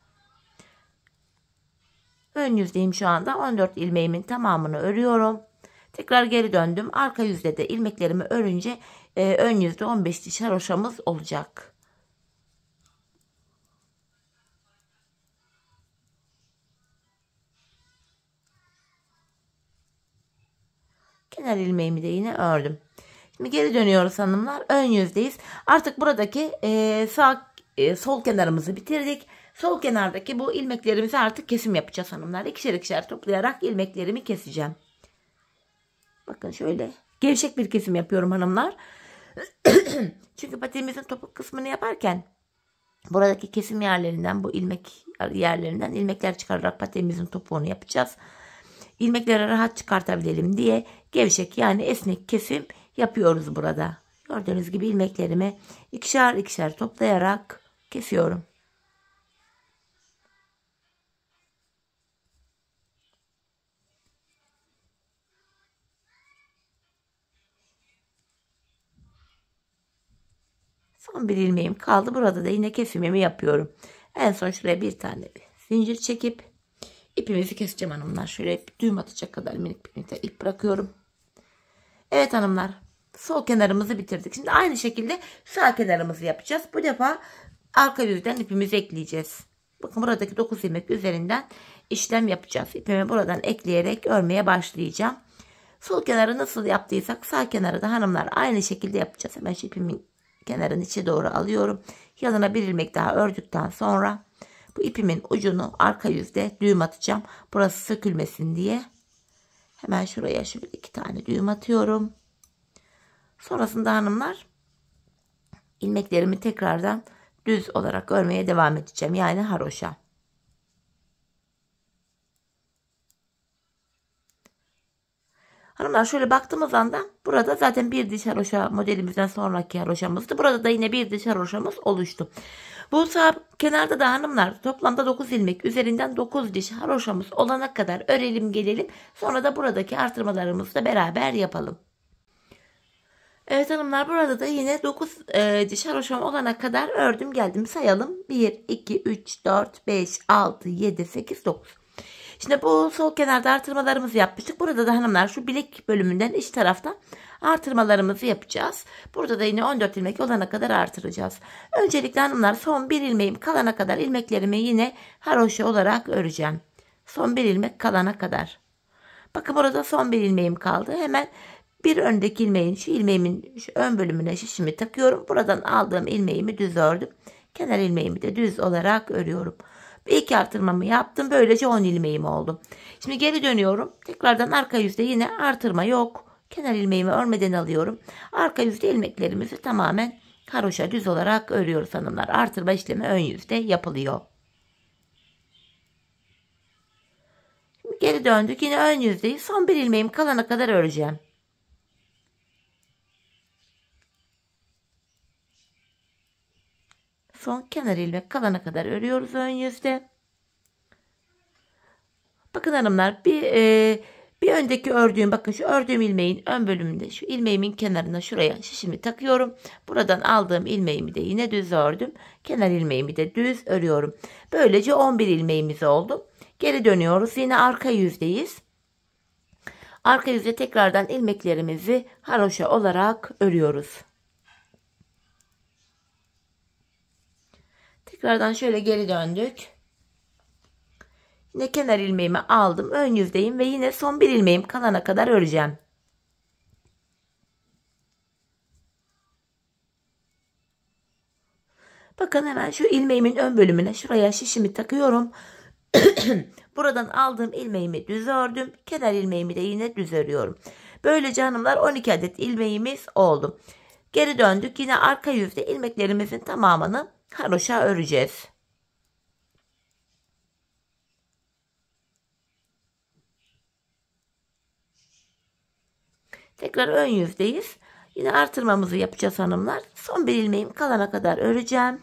Ön yüzdeyim şu anda. 14 ilmeğimin tamamını örüyorum. Tekrar geri döndüm. Arka yüzde de ilmeklerimi örünce ön yüzde 15 diş haroşamız olacak. Kenar ilmeğimi de yine ördüm. Şimdi geri dönüyoruz hanımlar. Ön yüzdeyiz. Artık buradaki sol kenarımızı bitirdik. Sol kenardaki bu ilmeklerimizi artık kesim yapacağız hanımlar. İkişer ikişer toplayarak ilmeklerimi keseceğim. Bakın şöyle gevşek bir kesim yapıyorum hanımlar. Çünkü patiğimizin topuk kısmını yaparken buradaki kesim yerlerinden, bu ilmek yerlerinden ilmekler çıkararak patiğimizin topuğunu yapacağız. İlmekleri rahat çıkartabilelim diye gevşek yani esnek kesim yapıyoruz burada. Gördüğünüz gibi ilmeklerimi ikişer ikişer toplayarak kesiyorum. Son bir ilmeğim kaldı. Burada da yine kesimimi yapıyorum. En son şuraya bir tane bir zincir çekip ipimizi keseceğim hanımlar. Şöyle düğüm atacak kadar minik bir ip bırakıyorum. Evet hanımlar. Sol kenarımızı bitirdik. Şimdi aynı şekilde sağ kenarımızı yapacağız. Bu defa arka yüzden ipimizi ekleyeceğiz. Bakın buradaki 9 ilmek üzerinden işlem yapacağız. İpimi buradan ekleyerek örmeye başlayacağım. Sol kenarı nasıl yaptıysak sağ kenarı da hanımlar aynı şekilde yapacağız. Hemen şu ipimin kenarın içe doğru alıyorum. Yanına bir ilmek daha ördükten sonra bu ipimin ucunu arka yüzde düğüm atacağım. Burası sökülmesin diye. Hemen şuraya şöyle 2 tane düğüm atıyorum. Sonrasında hanımlar ilmeklerimi tekrardan düz olarak örmeye devam edeceğim. Yani haroşa. Hanımlar şöyle baktığımız anda burada zaten bir diş haroşa modelimizden sonraki haroşamızdı. Burada da yine bir diş haroşamız oluştu. Bu sağ kenarda da hanımlar toplamda 9 ilmek üzerinden 9 diş haroşamız olana kadar örelim gelelim. Sonra da buradaki artırmalarımızı da beraber yapalım. Evet hanımlar burada da yine 9 diş haroşam olana kadar ördüm geldim sayalım. 1, 2, 3, 4, 5, 6, 7, 8, 9. Şimdi bu sol kenarda artırmalarımızı yapmıştık. Burada da hanımlar şu bilek bölümünden iç tarafta artırmalarımızı yapacağız. Burada da yine 14 ilmek olana kadar artıracağız. Öncelikle hanımlar son bir ilmeğim kalana kadar ilmeklerimi yine haroşa olarak öreceğim. Son bir ilmek kalana kadar. Bakın burada son bir ilmeğim kaldı. Hemen bir öndeki ilmeğin şu ilmeğimin şu ön bölümüne şişimi takıyorum. Buradan aldığım ilmeğimi düz ördüm. Kenar ilmeğimi de düz olarak örüyorum. Bir iki artırmamı yaptım. Böylece 10 ilmeğim oldu. Şimdi geri dönüyorum. Tekrardan arka yüzde yine artırma yok. Kenar ilmeğimi örmeden alıyorum. Arka yüzde ilmeklerimizi tamamen haroşa düz olarak örüyoruz hanımlar. Artırma işlemi ön yüzde yapılıyor. Şimdi geri döndük. Yine ön yüzdeyi son bir ilmeğim kalana kadar öreceğim. Son kenar ilmek kalana kadar örüyoruz ön yüzde. Bakın hanımlar bir öndeki ördüğüm bakın şu ördüğüm ilmeğin ön bölümünde şu ilmeğimin kenarına şuraya şişimi takıyorum. Buradan aldığım ilmeğimi de yine düz ördüm. Kenar ilmeğimi de düz örüyorum. Böylece 11 ilmeğimiz oldu. Geri dönüyoruz. Yine arka yüzdeyiz. Arka yüzde tekrardan ilmeklerimizi haroşa olarak örüyoruz. Tekrardan şöyle geri döndük. Yine kenar ilmeğimi aldım. Ön yüzdeyim ve yine son bir ilmeğim kalana kadar öreceğim. Bakın hemen şu ilmeğimin ön bölümüne şuraya şişimi takıyorum. Buradan aldığım ilmeğimi düz ördüm. Kenar ilmeğimi de yine düz örüyorum. Böylece hanımlar 12 adet ilmeğimiz oldu. Geri döndük. Yine arka yüzde ilmeklerimizin tamamını haroşa öreceğiz. Tekrar ön yüzdeyiz. Yine artırmamızı yapacağız hanımlar. Son bir ilmeğim kalana kadar öreceğim.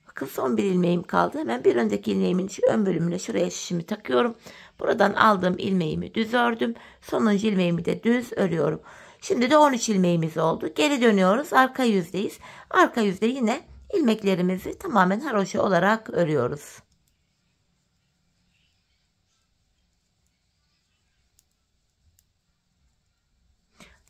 Bakın son bir ilmeğim kaldı. Hemen bir öndeki ilmeğimin şu ön bölümüne şuraya şişimi takıyorum. Buradan aldığım ilmeğimi düz ördüm. Sonuncu ilmeğimi de düz örüyorum. Şimdi de 13 ilmeğimiz oldu. Geri dönüyoruz. Arka yüzdeyiz. Arka yüzde yine ilmeklerimizi tamamen haroşa olarak örüyoruz.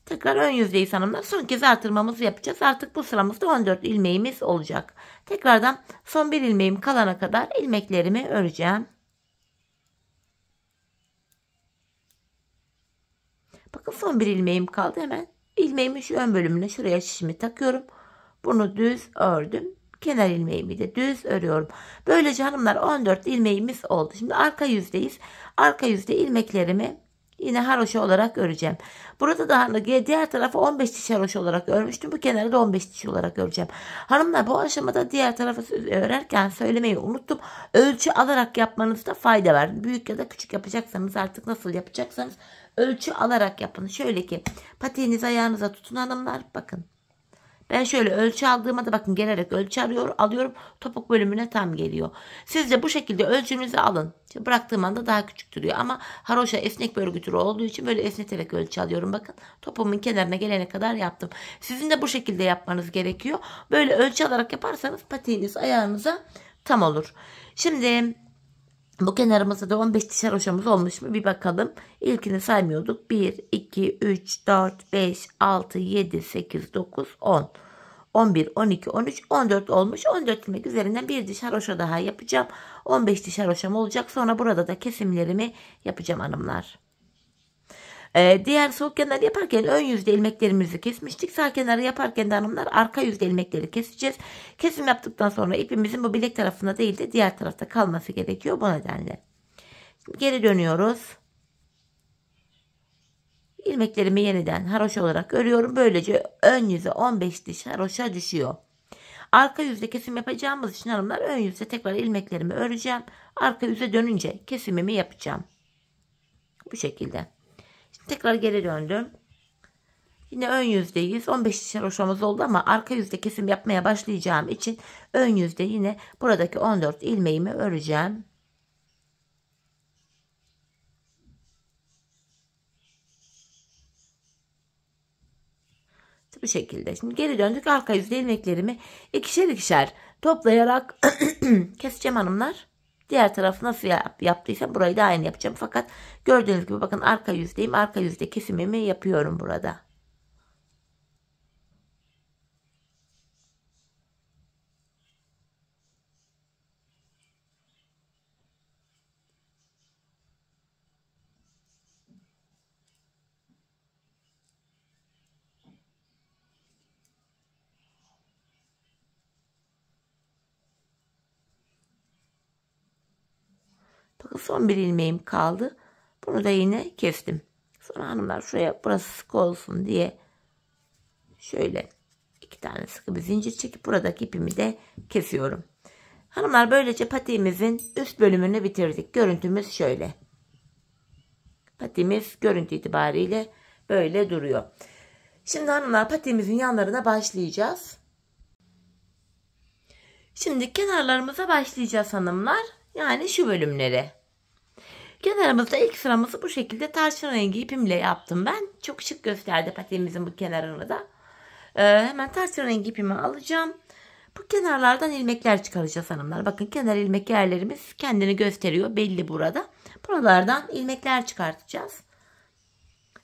Tekrar ön yüzdeyiz hanımlar. Son kez artırmamızı yapacağız. Artık bu sıramızda 14 ilmeğimiz olacak. Tekrardan son bir ilmeğim kalana kadar ilmeklerimi öreceğim. Bakın son bir ilmeğim kaldı. Hemen ilmeğimin şu ön bölümüne şuraya şişimi takıyorum. Bunu düz ördüm. Kenar ilmeğimi de düz örüyorum. Böylece hanımlar 14 ilmeğimiz oldu. Şimdi arka yüzdeyiz. Arka yüzde ilmeklerimi yine haroşa olarak öreceğim. Burada da diğer tarafı 15 diş haroşa olarak örmüştüm. Bu kenarı da 15 diş olarak öreceğim. Hanımlar bu aşamada diğer tarafı örerken söylemeyi unuttum. Ölçü alarak yapmanızda fayda var. Büyük ya da küçük yapacaksanız artık nasıl yapacaksanız ölçü alarak yapın. Şöyle ki patiğinizi ayağınıza tutun hanımlar. Bakın. Ben şöyle ölçü aldığıma da bakın gelerek ölçü alıyorum. Topuk bölümüne tam geliyor. Siz de bu şekilde ölçünüzü alın. Şimdi bıraktığım anda daha küçük duruyor. Ama haroşa esnek bir örgü türü olduğu için böyle esneterek ölçü alıyorum. Bakın topumun kenarına gelene kadar yaptım. Sizin de bu şekilde yapmanız gerekiyor. Böyle ölçü alarak yaparsanız patiğiniz ayağınıza tam olur. Şimdi bu kenarımızda da 15 diş haroşamız olmuş mu bir bakalım. İlkini saymıyorduk. 1, 2, 3, 4, 5, 6, 7, 8, 9, 10. 11, 12, 13, 14 olmuş. 14 ilmek üzerinden bir diş haroşa daha yapacağım. 15 diş haroşam olacak. Sonra burada da kesimlerimi yapacağım hanımlar. Diğer sol kenarı yaparken ön yüzde ilmeklerimizi kesmiştik. Sağ kenarı yaparken de hanımlar arka yüzde ilmekleri keseceğiz. Kesim yaptıktan sonra ipimizin bu bilek tarafında değil de diğer tarafta kalması gerekiyor bu nedenle. Şimdi geri dönüyoruz. İlmeklerimi yeniden haroşa olarak örüyorum. Böylece ön yüze 15 diş haroşa düşüyor. Arka yüzde kesim yapacağımız için hanımlar ön yüzde tekrar ilmeklerimi öreceğim. Arka yüze dönünce kesimimi yapacağım. Bu şekilde. Tekrar geri döndüm. Yine ön yüzdeyiz. 15 diş haroşamız oldu ama arka yüzde kesim yapmaya başlayacağım için ön yüzde yine buradaki 14 ilmeğimi öreceğim. Bu şekilde. Şimdi geri döndük. Arka yüzde ilmeklerimi ikişer ikişer toplayarak keseceğim hanımlar. Diğer tarafı nasıl yaptıysam burayı da aynı yapacağım. Fakat gördüğünüz gibi bakın arka yüzdeyim. Arka yüzde kesimimi yapıyorum burada. Bakın son bir ilmeğim kaldı. Bunu da yine kestim. Sonra hanımlar şuraya burası sık olsun diye şöyle 2 tane sıkı bir zincir çekip buradaki ipimi de kesiyorum. Hanımlar böylece patiğimizin üst bölümünü bitirdik. Görüntümüz şöyle. Patiğimiz görüntü itibariyle böyle duruyor. Şimdi hanımlar patiğimizin yanlarına başlayacağız. Şimdi kenarlarımıza başlayacağız hanımlar. Yani şu bölümlere. Kenarımızda ilk sıramızı bu şekilde tarçın rengi ipimle yaptım ben. Çok şık gösterdi patiğimizin bu kenarını da. Hemen tarçın rengi ipimi alacağım. Bu kenarlardan ilmekler çıkaracağız hanımlar. Bakın kenar ilmek yerlerimiz kendini gösteriyor. Belli burada. Buralardan ilmekler çıkartacağız.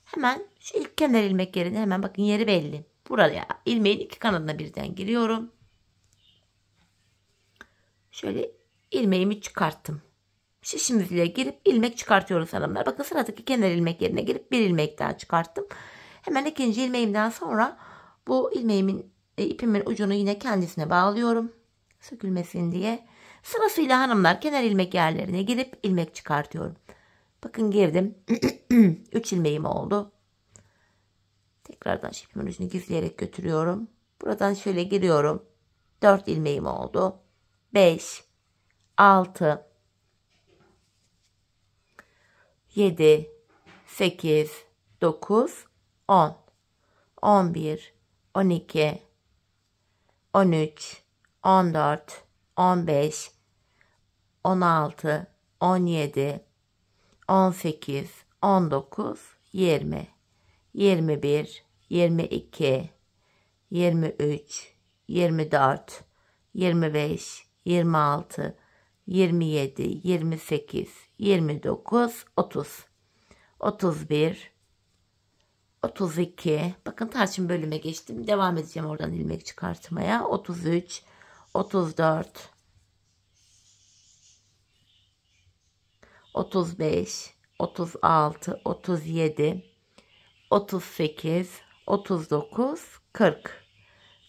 Hemen şu ilk kenar ilmek yerine hemen bakın yeri belli. Buraya ilmeğin iki kanadına birden giriyorum. Şöyle ilmeğimi çıkarttım. Şişimizle girip ilmek çıkartıyoruz hanımlar. Bakın sıradaki kenar ilmek yerine girip bir ilmek daha çıkarttım. Hemen ikinci ilmeğimden sonra bu ilmeğimin ipimin ucunu yine kendisine bağlıyorum. Sökülmesin diye. Sırasıyla hanımlar kenar ilmek yerlerine girip ilmek çıkartıyorum. Bakın girdim. 3 ilmeğim oldu. Tekrardan ipimin ucunu gizleyerek götürüyorum. Buradan şöyle giriyorum. 4 ilmeğim oldu. 5, 6, 7, 8, 9, 10, 11, 12, 13, 14, 15, 16, 17, 18, 19, 20, 21, 22, 23, 24, 25, 26, 27, 28, 29, 30, 31, 32. Bakın tarçın bölüme geçtim. Devam edeceğim oradan ilmek çıkartmaya. 33, 34, 35, 36, 37, 38, 39, 40,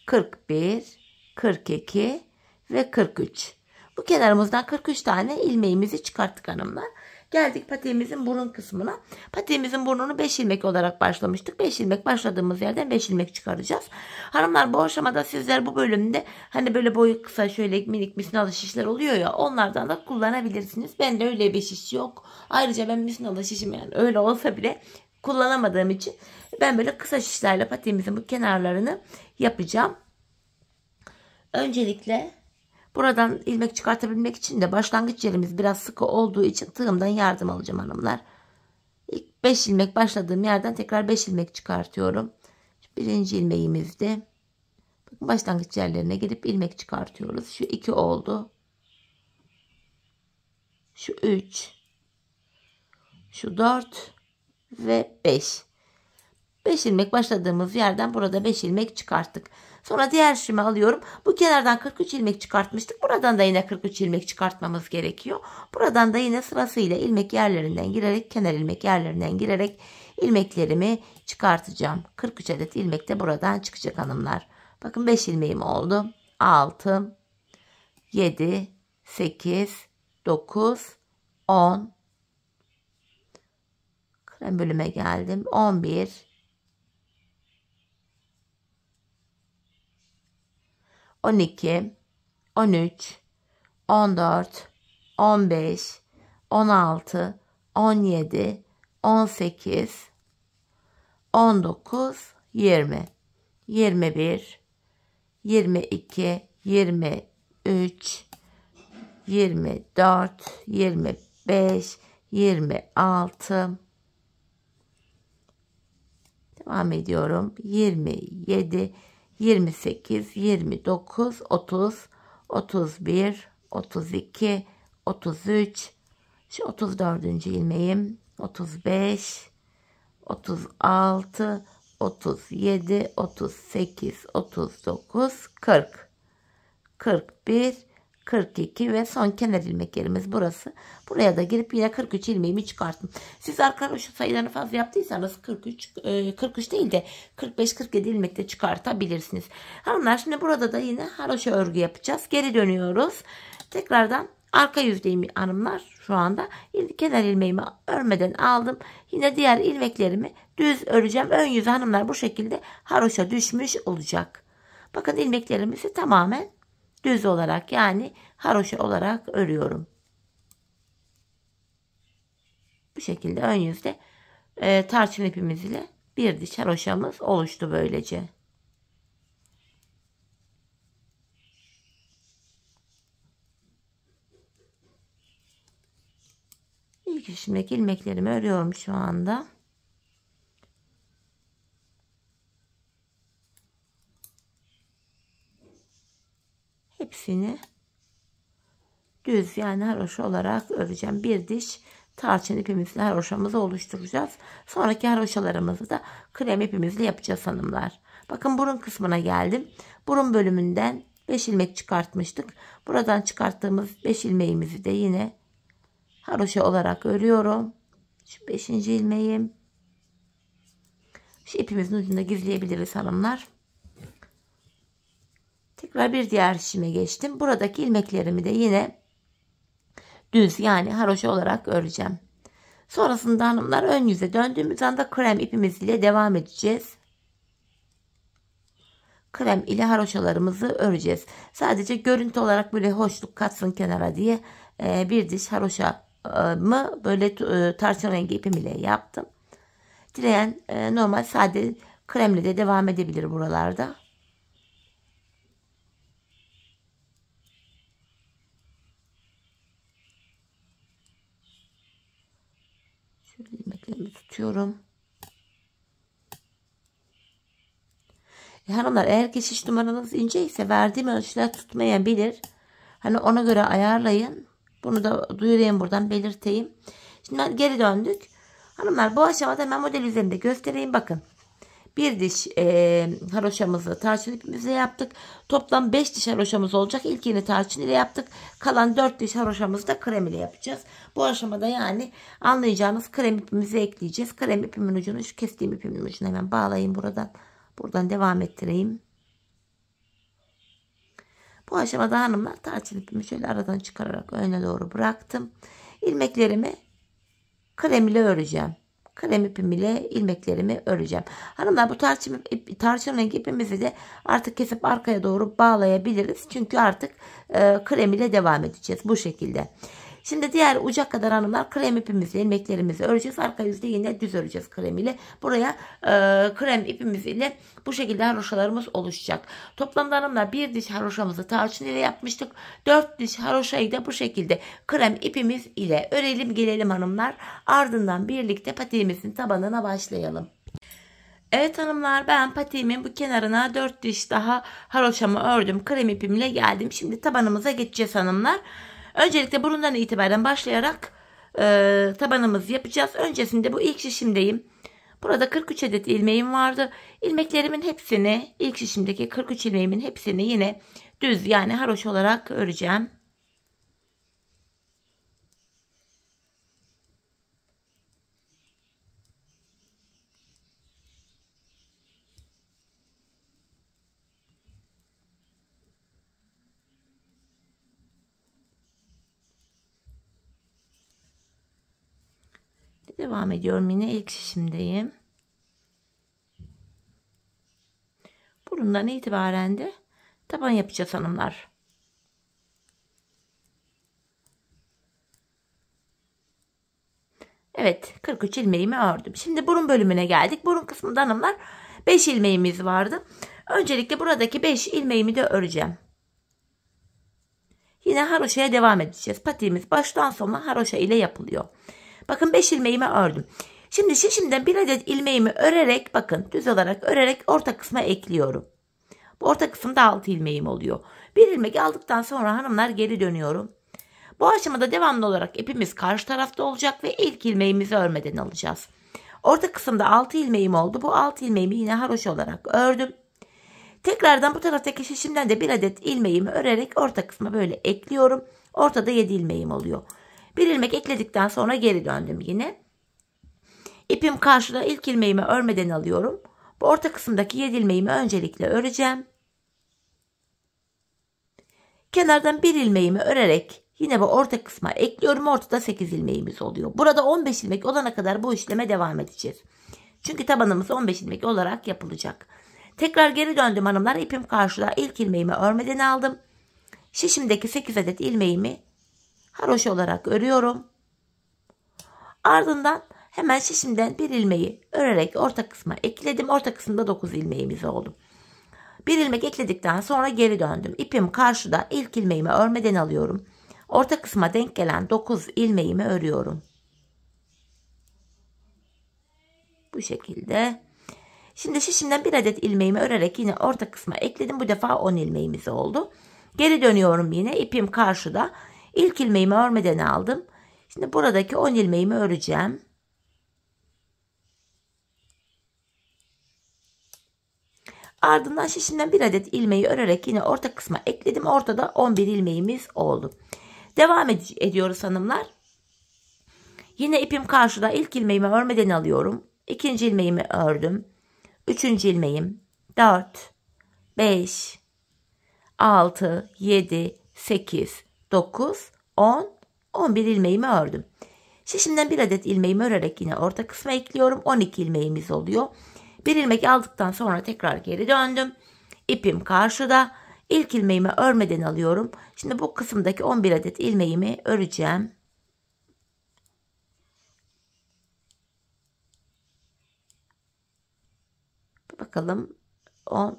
41, 42 ve 43. Bu kenarımızdan 43 tane ilmeğimizi çıkarttık hanımlar. Geldik patiğimizin burun kısmına. Patiğimizin burnunu 5 ilmek olarak başlamıştık. 5 ilmek başladığımız yerden 5 ilmek çıkaracağız. Hanımlar bu aşamada sizler bu bölümde hani böyle boyu kısa şöyle minik misinalı şişler oluyor ya, onlardan da kullanabilirsiniz. Bende öyle bir şiş yok. Ayrıca ben misinalı şişim, yani öyle olsa bile kullanamadığım için ben böyle kısa şişlerle patiğimizin bu kenarlarını yapacağım. Öncelikle buradan ilmek çıkartabilmek için de başlangıç yerimiz biraz sıkı olduğu için tığımdan yardım alacağım hanımlar. İlk 5 ilmek başladığım yerden tekrar 5 ilmek çıkartıyorum. Birinci ilmeğimizde başlangıç yerlerine gelip ilmek çıkartıyoruz. Şu 2 oldu. Şu 3. Şu 4 ve 5. 5 ilmek başladığımız yerden burada 5 ilmek çıkarttık. Sonra diğer şişimi alıyorum. Bu kenardan 43 ilmek çıkartmıştık. Buradan da yine 43 ilmek çıkartmamız gerekiyor. Buradan da yine sırasıyla ilmek yerlerinden girerek, kenar ilmek yerlerinden girerek ilmeklerimi çıkartacağım. 43 adet ilmek de buradan çıkacak hanımlar. Bakın 5 ilmeğim oldu. 6, 7, 8, 9, 10. Krem bölüme geldim. 11, 12, 13, 14, 15, 16, 17, 18, 19, 20, 21, 22, 23, 24, 25, 26. Devam ediyorum. 27, 28, 29, 30, 31, 32, 33, şu 34. ilmeğim, 35, 36, 37, 38, 39, 40, 41, 42 ve son kenar ilmek yerimiz burası. Buraya da girip yine 43 ilmeğimi çıkarttım. Siz arka şu sayılarını fazla yaptıysanız 43 değil de 45-47 ilmek de çıkartabilirsiniz. Hanımlar şimdi burada da yine haroşa örgü yapacağız. Geri dönüyoruz. Tekrardan arka yüzdeyim hanımlar şu anda. Kenar ilmeğimi örmeden aldım. Yine diğer ilmeklerimi düz öreceğim. Ön yüzü hanımlar bu şekilde haroşa düşmüş olacak. Bakın ilmeklerimizi tamamen düz olarak, yani haroşa olarak örüyorum. Bu şekilde ön yüzde tarçın ipimiz ile bir diş haroşamız oluştu böylece. İlk işimdeki ilmeklerimi örüyorum şu anda. Hepsini düz, yani haroşa olarak öreceğim. Bir diş tarçın ipimizle haroşamızı oluşturacağız. Sonraki haroşalarımızı da krem ipimizle yapacağız hanımlar. Bakın burun kısmına geldim. Burun bölümünden 5 ilmek çıkartmıştık. Buradan çıkarttığımız 5 ilmeğimizi de yine haroşa olarak örüyorum. Şu 5. ilmeğim. Şu ipimizin ucunda gizleyebiliriz hanımlar. Tekrar bir diğer işime geçtim. Buradaki ilmeklerimi de yine düz, yani haroşa olarak öreceğim. Sonrasında hanımlar ön yüze döndüğümüz anda krem ipimiz ile devam edeceğiz. Krem ile haroşalarımızı öreceğiz. Sadece görüntü olarak böyle hoşluk katsın kenara diye bir diş haroşamı böyle tarçın rengi ipim ile yaptım. Dileyen normal sade kremle de devam edebilir buralarda. Şöyle ilmeklerimi tutuyorum. Hanımlar, eğer ki şiş numaranız ince ise verdiğim ölçüler tutmayabilir. Hani ona göre ayarlayın. Bunu da duyurayım, buradan belirteyim. Şimdi geri döndük. Hanımlar, bu aşamada hemen model üzerinde göstereyim. Bakın. Bir diş haroşamızı tarçın ipimizle yaptık. Toplam 5 diş haroşamız olacak. İlkini tarçın ile yaptık. Kalan 4 diş haroşamızı da krem ile yapacağız. Bu aşamada yani anlayacağınız krem ipimizi ekleyeceğiz. Krem ipimin ucunu, şu kestiğim ipimin ucunu hemen bağlayayım buradan. Buradan devam ettireyim. Bu aşamada hanımlar, tarçın ipimi şöyle aradan çıkararak öne doğru bıraktım. İlmeklerimi krem ile öreceğim. Krem ipim ile ilmeklerimi öreceğim. Hanımlar, bu tarçın rengi ipimizi de artık kesip arkaya doğru bağlayabiliriz. Çünkü artık krem ile devam edeceğiz bu şekilde. Şimdi diğer uca kadar hanımlar krem ipimizle ilmeklerimizi öreceğiz. Arka yüzde yine düz öreceğiz krem ile. Buraya krem ipimiz ile bu şekilde haroşalarımız oluşacak. Toplamda hanımlar bir diş haroşamızı tarçın ile yapmıştık. 4 diş haroşayı da bu şekilde krem ipimiz ile örelim gelelim hanımlar. Ardından birlikte patiğimizin tabanına başlayalım. Evet hanımlar, ben patiğimin bu kenarına 4 diş daha haroşamı ördüm. Krem ipimle geldim. Şimdi tabanımıza geçeceğiz hanımlar. Öncelikle burundan itibaren başlayarak tabanımızı yapacağız. Öncesinde bu ilk şişimdeyim. Burada 43 adet ilmeğim vardı. İlmeklerimin hepsini, ilk şişimdeki 43 ilmeğimin hepsini yine düz yani haroşa olarak öreceğim. Devam ediyorum, yine ilk şişimdeyim. Burundan itibaren de taban yapacağız hanımlar. Evet, 43 ilmeğimi ördüm. Şimdi burun bölümüne geldik. Burun kısmında hanımlar 5 ilmeğimiz vardı. Öncelikle buradaki 5 ilmeğimi de öreceğim. Yine haroşaya devam edeceğiz. Patiğimiz baştan sona haroşa ile yapılıyor. Bakın 5 ilmeğimi ördüm. Şimdi şişimden bir adet ilmeğimi örerek, bakın düz olarak örerek orta kısma ekliyorum. Bu orta kısımda 6 ilmeğim oluyor. Bir ilmek aldıktan sonra hanımlar geri dönüyorum. Bu aşamada devamlı olarak ipimiz karşı tarafta olacak ve ilk ilmeğimizi örmeden alacağız. Orta kısımda 6 ilmeğim oldu. Bu 6 ilmeğimi yine haroşa olarak ördüm. Tekrardan bu taraftaki şişimden de bir adet ilmeğimi örerek orta kısma böyle ekliyorum. Ortada 7 ilmeğim oluyor. Bir ilmek ekledikten sonra geri döndüm yine. İpim karşıda, ilk ilmeğimi örmeden alıyorum. Bu orta kısımdaki 7 ilmeğimi öncelikle öreceğim. Kenardan bir ilmeğimi örerek yine bu orta kısma ekliyorum. Ortada 8 ilmeğimiz oluyor. Burada 15 ilmek olana kadar bu işleme devam edeceğiz. Çünkü tabanımız 15 ilmek olarak yapılacak. Tekrar geri döndüm hanımlar. İpim karşıda, ilk ilmeğimi örmeden aldım. Şişimdeki 8 adet ilmeğimi haroşa olarak örüyorum. Ardından hemen şişimden bir ilmeği örerek orta kısma ekledim. Orta kısımda 9 ilmeğimiz oldu. Bir ilmek ekledikten sonra geri döndüm. İpim karşıda, ilk ilmeğimi örmeden alıyorum. Orta kısma denk gelen 9 ilmeğimi örüyorum. Bu şekilde. Şimdi şişimden bir adet ilmeğimi örerek yine orta kısma ekledim. Bu defa 10 ilmeğimiz oldu. Geri dönüyorum yine. İpim karşıda. İlk ilmeğimi örmeden aldım. Şimdi buradaki 10 ilmeğimi öreceğim. Ardından şişimden bir adet ilmeği örerek yine orta kısma ekledim. Ortada 11 ilmeğimiz oldu. Devam ediyoruz hanımlar. Yine ipim karşıda, ilk ilmeğimi örmeden alıyorum. İkinci ilmeğimi ördüm. Üçüncü ilmeğim 4, 5, 6, 7, 8, 9, 10, 11 ilmeğimi ördüm. Şişimden bir adet ilmeğimi örerek yine orta kısma ekliyorum. 12 ilmeğimiz oluyor. Bir ilmek aldıktan sonra tekrar geri döndüm. İpim karşıda. İlk ilmeğimi örmeden alıyorum. Şimdi bu kısımdaki 11 adet ilmeğimi öreceğim. Bakalım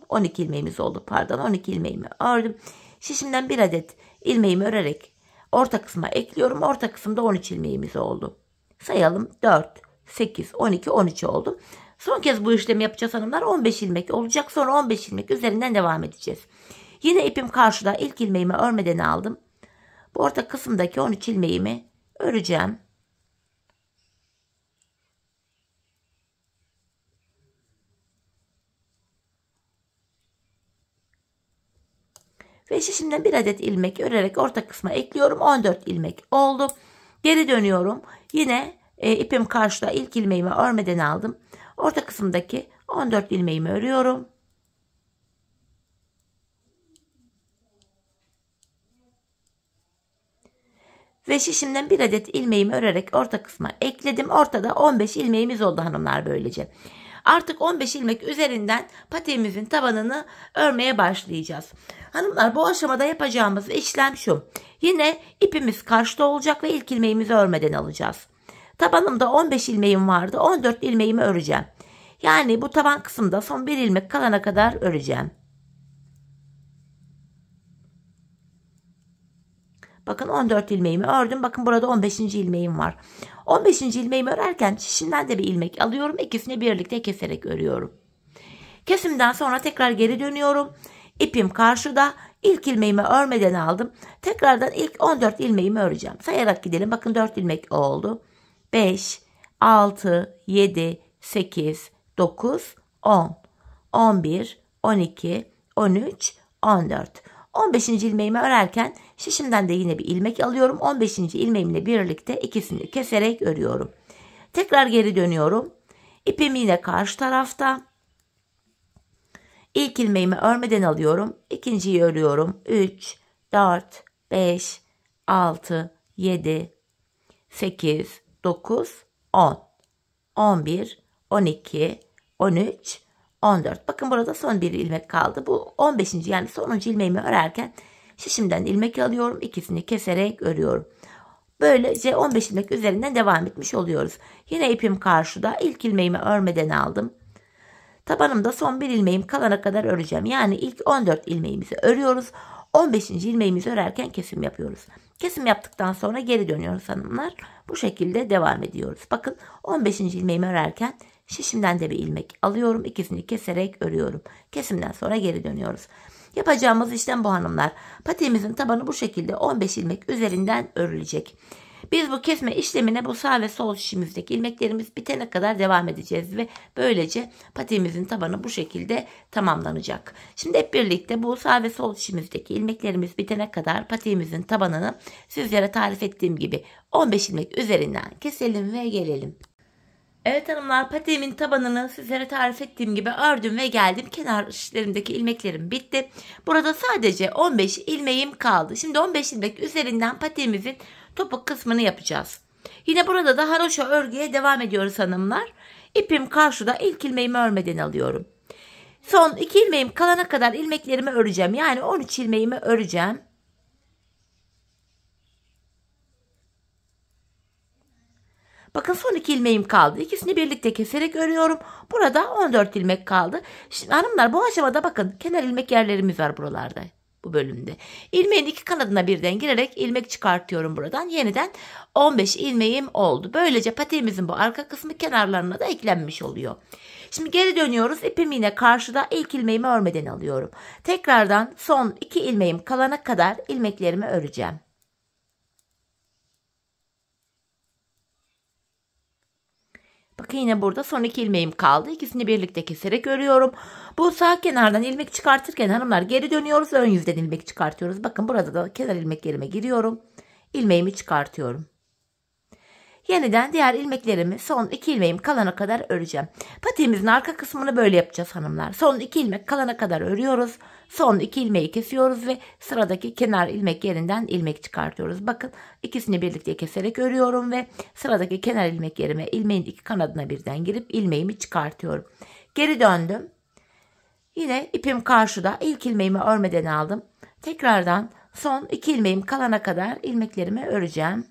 12 ilmeğimiz oldu. Pardon, 12 ilmeğimi ördüm. Şişimden bir adet ilmeğimi örerek orta kısma ekliyorum. Orta kısımda 13 ilmeğimiz oldu. Sayalım: 4, 8, 12, 13 oldu. Son kez bu işlemi yapacağız hanımlar. 15 ilmek olacak. Sonra 15 ilmek üzerinden devam edeceğiz. Yine ipim karşıda. İlk ilmeğimi örmeden aldım. Bu orta kısımdaki 13 ilmeğimi öreceğim. Ve şişimden bir adet ilmek örerek orta kısma ekliyorum. 14 ilmek oldu. Geri dönüyorum. Yine ipim karşıda ilk ilmeğimi örmeden aldım. Orta kısımdaki 14 ilmeğimi örüyorum. Ve şişimden bir adet ilmeğimi örerek orta kısma ekledim. Ortada 15 ilmeğimiz oldu hanımlar böylece. Artık 15 ilmek üzerinden patiğimizin tabanını örmeye başlayacağız. Hanımlar bu aşamada yapacağımız işlem şu. Yine ipimiz karşıda olacak ve ilk ilmeğimizi örmeden alacağız. Tabanımda 15 ilmeğim vardı. 14 ilmeğimi öreceğim. Yani bu taban kısımda son bir ilmek kalana kadar öreceğim. Bakın 14 ilmeğimi ördüm. Bakın burada 15. ilmeğim var. 15. ilmeğimi örerken şişimden de bir ilmek alıyorum. İkisini birlikte keserek örüyorum. Kesimden sonra tekrar geri dönüyorum. İpim karşıda. İlk ilmeğimi örmeden aldım. Tekrardan ilk 14 ilmeğimi öreceğim. Sayarak gidelim. Bakın 4 ilmek oldu. 5, 6, 7, 8, 9, 10, 11, 12, 13, 14. 15. ilmeğimi örerken şişimden de yine bir ilmek alıyorum. 15. ilmeğimle birlikte ikisini keserek örüyorum. Tekrar geri dönüyorum. İpim yine karşı tarafta. İlk ilmeğimi örmeden alıyorum. İkinciyi örüyorum. 3, 4, 5, 6, 7, 8, 9, 10, 11, 12, 13, 14. Bakın burada son bir ilmek kaldı. Bu 15. yani sonuncu ilmeğimi örerken şişimden ilmek alıyorum. İkisini keserek örüyorum. Böylece 15 ilmek üzerinden devam etmiş oluyoruz. Yine ipim karşıda. İlk ilmeğimi örmeden aldım. Tabanımda son bir ilmeğim kalana kadar öreceğim. Yani ilk 14 ilmeğimizi örüyoruz. 15. ilmeğimizi örerken kesim yapıyoruz. Kesim yaptıktan sonra geri dönüyoruz hanımlar. Bu şekilde devam ediyoruz. Bakın 15. ilmeğimi örerken şişimden de bir ilmek alıyorum. İkisini keserek örüyorum. Kesimden sonra geri dönüyoruz. Yapacağımız işlem bu hanımlar. Patiğimizin tabanı bu şekilde 15 ilmek üzerinden örülecek. Biz bu kesme işlemine bu sağ ve sol şişimizdeki ilmeklerimiz bitene kadar devam edeceğiz ve böylece patiğimizin tabanı bu şekilde tamamlanacak. Şimdi hep birlikte bu sağ ve sol şişimizdeki ilmeklerimiz bitene kadar patiğimizin tabanını sizlere tarif ettiğim gibi 15 ilmek üzerinden keselim ve gelelim. Evet hanımlar, patiğimin tabanını sizlere tarif ettiğim gibi ördüm ve geldim. Kenar işlerindeki ilmeklerim bitti. Burada sadece 15 ilmeğim kaldı. Şimdi 15 ilmek üzerinden patiğimizin topuk kısmını yapacağız. Yine burada da haroşa örgüye devam ediyoruz hanımlar. İpim karşıda, ilk ilmeğimi örmeden alıyorum. Son 2 ilmeğim kalana kadar ilmeklerimi öreceğim. Yani 13 ilmeğimi öreceğim. Bakın son 2 ilmeğim kaldı. İkisini birlikte keserek örüyorum. Burada 14 ilmek kaldı. Şimdi hanımlar bu aşamada bakın kenar ilmek yerlerimiz var buralarda. Bu bölümde. İlmeğin iki kanadına birden girerek ilmek çıkartıyorum buradan. Yeniden 15 ilmeğim oldu. Böylece patiğimizin bu arka kısmı kenarlarına da eklenmiş oluyor. Şimdi geri dönüyoruz. İpim yine karşıda, ilk ilmeğimi örmeden alıyorum. Tekrardan son 2 ilmeğim kalana kadar ilmeklerimi öreceğim. Bakın yine burada son 2 ilmeğim kaldı. İkisini birlikte keserek örüyorum. Bu sağ kenardan ilmek çıkartırken hanımlar geri dönüyoruz. Ön yüzden ilmek çıkartıyoruz. Bakın burada da kenar ilmek yerime giriyorum. İlmeğimi çıkartıyorum. Yeniden diğer ilmeklerimi son 2 ilmeğim kalana kadar öreceğim. Patiğimizin arka kısmını böyle yapacağız hanımlar. Son 2 ilmek kalana kadar örüyoruz. Son 2 ilmeği kesiyoruz ve sıradaki kenar ilmek yerinden ilmek çıkartıyoruz. Bakın ikisini birlikte keserek örüyorum ve sıradaki kenar ilmek yerime ilmeğin iki kanadına birden girip ilmeğimi çıkartıyorum. Geri döndüm. Yine ipim karşıda, ilk ilmeğimi örmeden aldım. Tekrardan son 2 ilmeğim kalana kadar ilmeklerimi öreceğim.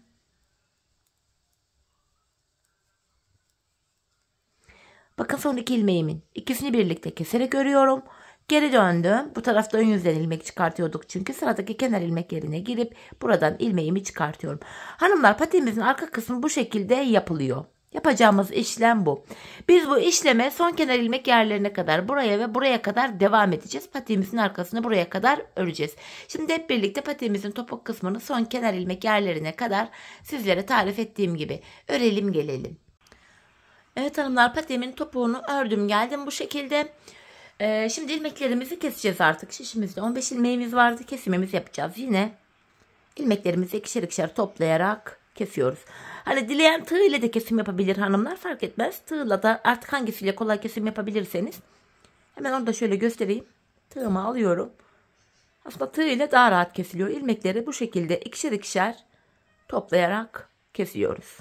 Bakın son 2 ilmeğimin ikisini birlikte keserek örüyorum. Geri döndüm. Bu tarafta ön yüzden ilmek çıkartıyorduk çünkü sıradaki kenar ilmek yerine girip buradan ilmeğimi çıkartıyorum. Hanımlar patiğimizin arka kısmı bu şekilde yapılıyor. Yapacağımız işlem bu. Biz bu işleme son kenar ilmek yerlerine kadar buraya ve buraya kadar devam edeceğiz. Patiğimizin arkasını buraya kadar öreceğiz. Şimdi hep birlikte patiğimizin topuk kısmını son kenar ilmek yerlerine kadar sizlere tarif ettiğim gibi örelim gelelim. Evet hanımlar, patiğimin topuğunu ördüm geldim bu şekilde. Şimdi ilmeklerimizi keseceğiz artık. Şişimizde 15 ilmeğimiz vardı. Kesimimizi yapacağız. Yine ilmeklerimizi ikişer ikişer toplayarak kesiyoruz. Hani dileyen tığ ile de kesim yapabilir hanımlar, fark etmez. Tığla da artık hangisiyle kolay kesim yapabilirseniz. Hemen onu da şöyle göstereyim. Tığımı alıyorum. Aslında tığ ile daha rahat kesiliyor. İlmekleri bu şekilde ikişer ikişer toplayarak kesiyoruz.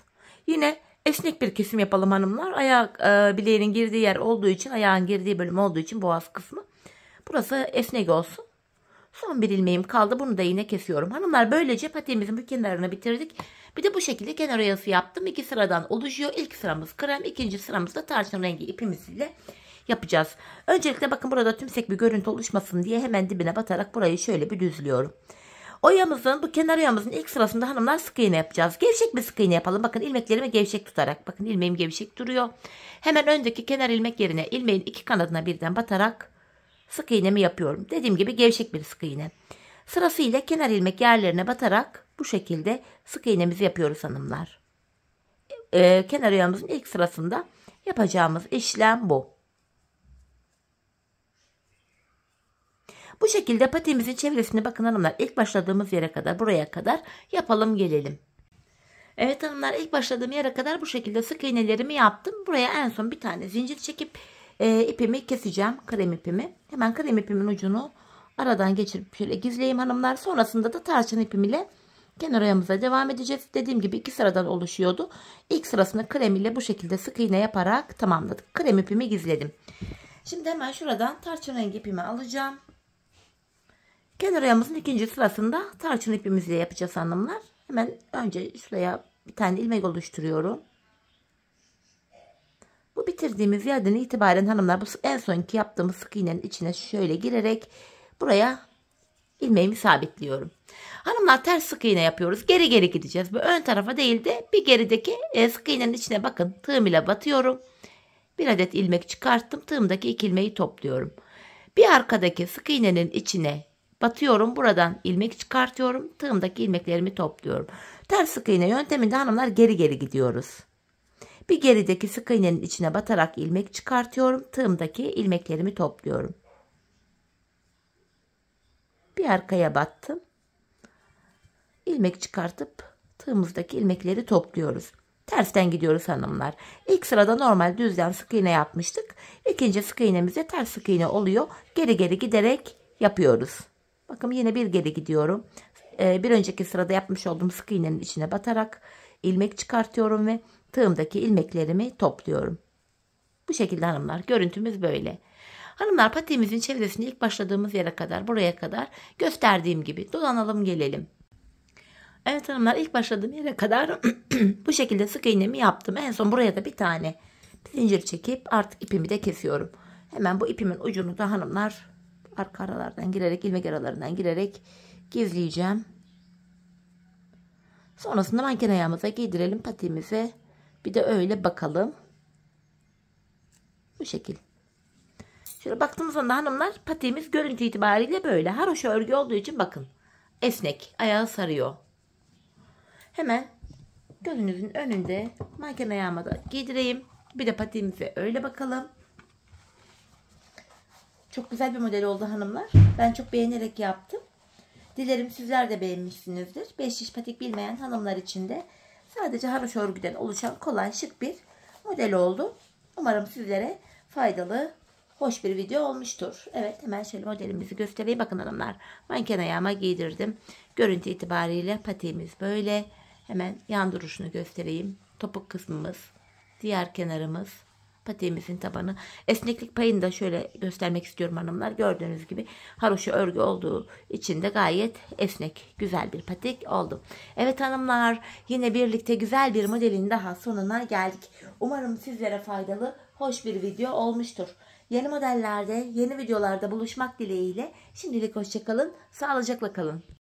Yine esnek bir kesim yapalım hanımlar. Ayak bileğinin girdiği yer olduğu için, ayağın girdiği bölüm olduğu için boğaz kısmı. Burası esnek olsun. Son bir ilmeğim kaldı. Bunu da yine kesiyorum. Hanımlar, böylece patiğimizin bu kenarını bitirdik. Bir de bu şekilde kenar oyası yaptım. 2 sıradan oluşuyor. İlk sıramız krem, ikinci sıramız da tarçın rengi ipimizle yapacağız. Öncelikle bakın, burada tümsek bir görüntü oluşmasın diye hemen dibine batarak burayı şöyle bir düzlüyorum. Oyamızın, bu kenar oyamızın ilk sırasında hanımlar sık iğne yapacağız. Gevşek bir sık iğne yapalım. Bakın ilmeklerimi gevşek tutarak. Bakın ilmeğim gevşek duruyor. Hemen öndeki kenar ilmek yerine ilmeğin iki kanadına birden batarak sık iğnemi yapıyorum. Dediğim gibi gevşek bir sık iğne. Sırasıyla kenar ilmek yerlerine batarak bu şekilde sık iğnemizi yapıyoruz hanımlar. Kenar oyamızın ilk sırasında yapacağımız işlem bu. Bu şekilde patiğimizin çevresini bakın hanımlar, ilk başladığımız yere kadar, buraya kadar yapalım gelelim. Evet hanımlar, ilk başladığım yere kadar bu şekilde sık iğnelerimi yaptım. Buraya en son bir tane zincir çekip ipimi keseceğim, krem ipimi. Hemen krem ipimin ucunu aradan geçirip şöyle gizleyeyim hanımlar. Sonrasında da tarçın ipim ile kenar oyamıza devam edeceğiz. Dediğim gibi 2 sıradan oluşuyordu. İlk sırasını krem ile bu şekilde sık iğne yaparak tamamladık. Krem ipimi gizledim. Şimdi hemen şuradan tarçın rengi ipimi alacağım. Kenar oyamızın ikinci sırasında tarçın ipimizle yapacağız hanımlar. Hemen önce şuraya bir tane ilmek oluşturuyorum. Bu bitirdiğimiz yerden itibaren hanımlar, bu en sonki yaptığımız sık iğnenin içine şöyle girerek buraya ilmeğimi sabitliyorum. Hanımlar, ters sık iğne yapıyoruz. Geri geri gideceğiz. Bu ön tarafa değil de bir gerideki sık iğnenin içine bakın tığım ile batıyorum. Bir adet ilmek çıkarttım. Tığımdaki 2 ilmeği topluyorum. Bir arkadaki sık iğnenin içine batıyorum. Buradan ilmek çıkartıyorum. Tığımdaki ilmeklerimi topluyorum. Ters sık iğne yönteminde hanımlar geri geri gidiyoruz. Bir gerideki sık iğnenin içine batarak ilmek çıkartıyorum. Tığımdaki ilmeklerimi topluyorum. Bir arkaya battım. İlmek çıkartıp tığımızdaki ilmekleri topluyoruz. Tersten gidiyoruz hanımlar. İlk sırada normal düzlem sık iğne yapmıştık. İkinci sık iğnemizde ters sık iğne oluyor. Geri geri giderek yapıyoruz. Bakın yine bir geri gidiyorum. Bir önceki sırada yapmış olduğum sık iğnenin içine batarak ilmek çıkartıyorum ve tığımdaki ilmeklerimi topluyorum. Bu şekilde hanımlar, görüntümüz böyle. Hanımlar, patiğimizin çevresini ilk başladığımız yere kadar, buraya kadar gösterdiğim gibi dolanalım gelelim. Evet hanımlar, ilk başladığım yere kadar bu şekilde sık iğnemi yaptım. En son buraya da bir tane zincir çekip artık ipimi de kesiyorum. Hemen bu ipimin ucunu da hanımlar arka aralardan girerek, ilmek aralarından girerek gizleyeceğim. Sonrasında manken ayağımıza giydirelim patiğimize. Bir de öyle bakalım. Bu şekil. Şöyle baktığımız zaman hanımlar, patiğimiz görüntü itibariyle böyle. Haroşa örgü olduğu için bakın esnek, ayağı sarıyor. Hemen gözünüzün önünde manken ayağıma da giydireyim. Bir de patiğimize öyle bakalım. Çok güzel bir model oldu hanımlar. Ben çok beğenerek yaptım. Dilerim sizler de beğenmişsinizdir. 5 şiş patik bilmeyen hanımlar için de sadece haroşa örgüden oluşan kolay, şık bir model oldu. Umarım sizlere faydalı, hoş bir video olmuştur. Evet, hemen şöyle modelimizi göstereyim. Bakın hanımlar, manken ayağıma giydirdim. Görüntü itibariyle patiğimiz böyle. Hemen yan duruşunu göstereyim. Topuk kısmımız, diğer kenarımız, patiğimizin tabanı. Esneklik payını da şöyle göstermek istiyorum hanımlar. Gördüğünüz gibi haroşa örgü olduğu için de gayet esnek, güzel bir patik oldu. Evet hanımlar, yine birlikte güzel bir modelin daha sonuna geldik. Umarım sizlere faydalı, hoş bir video olmuştur. Yeni modellerde, yeni videolarda buluşmak dileğiyle şimdilik hoşça kalın, sağlıcakla kalın.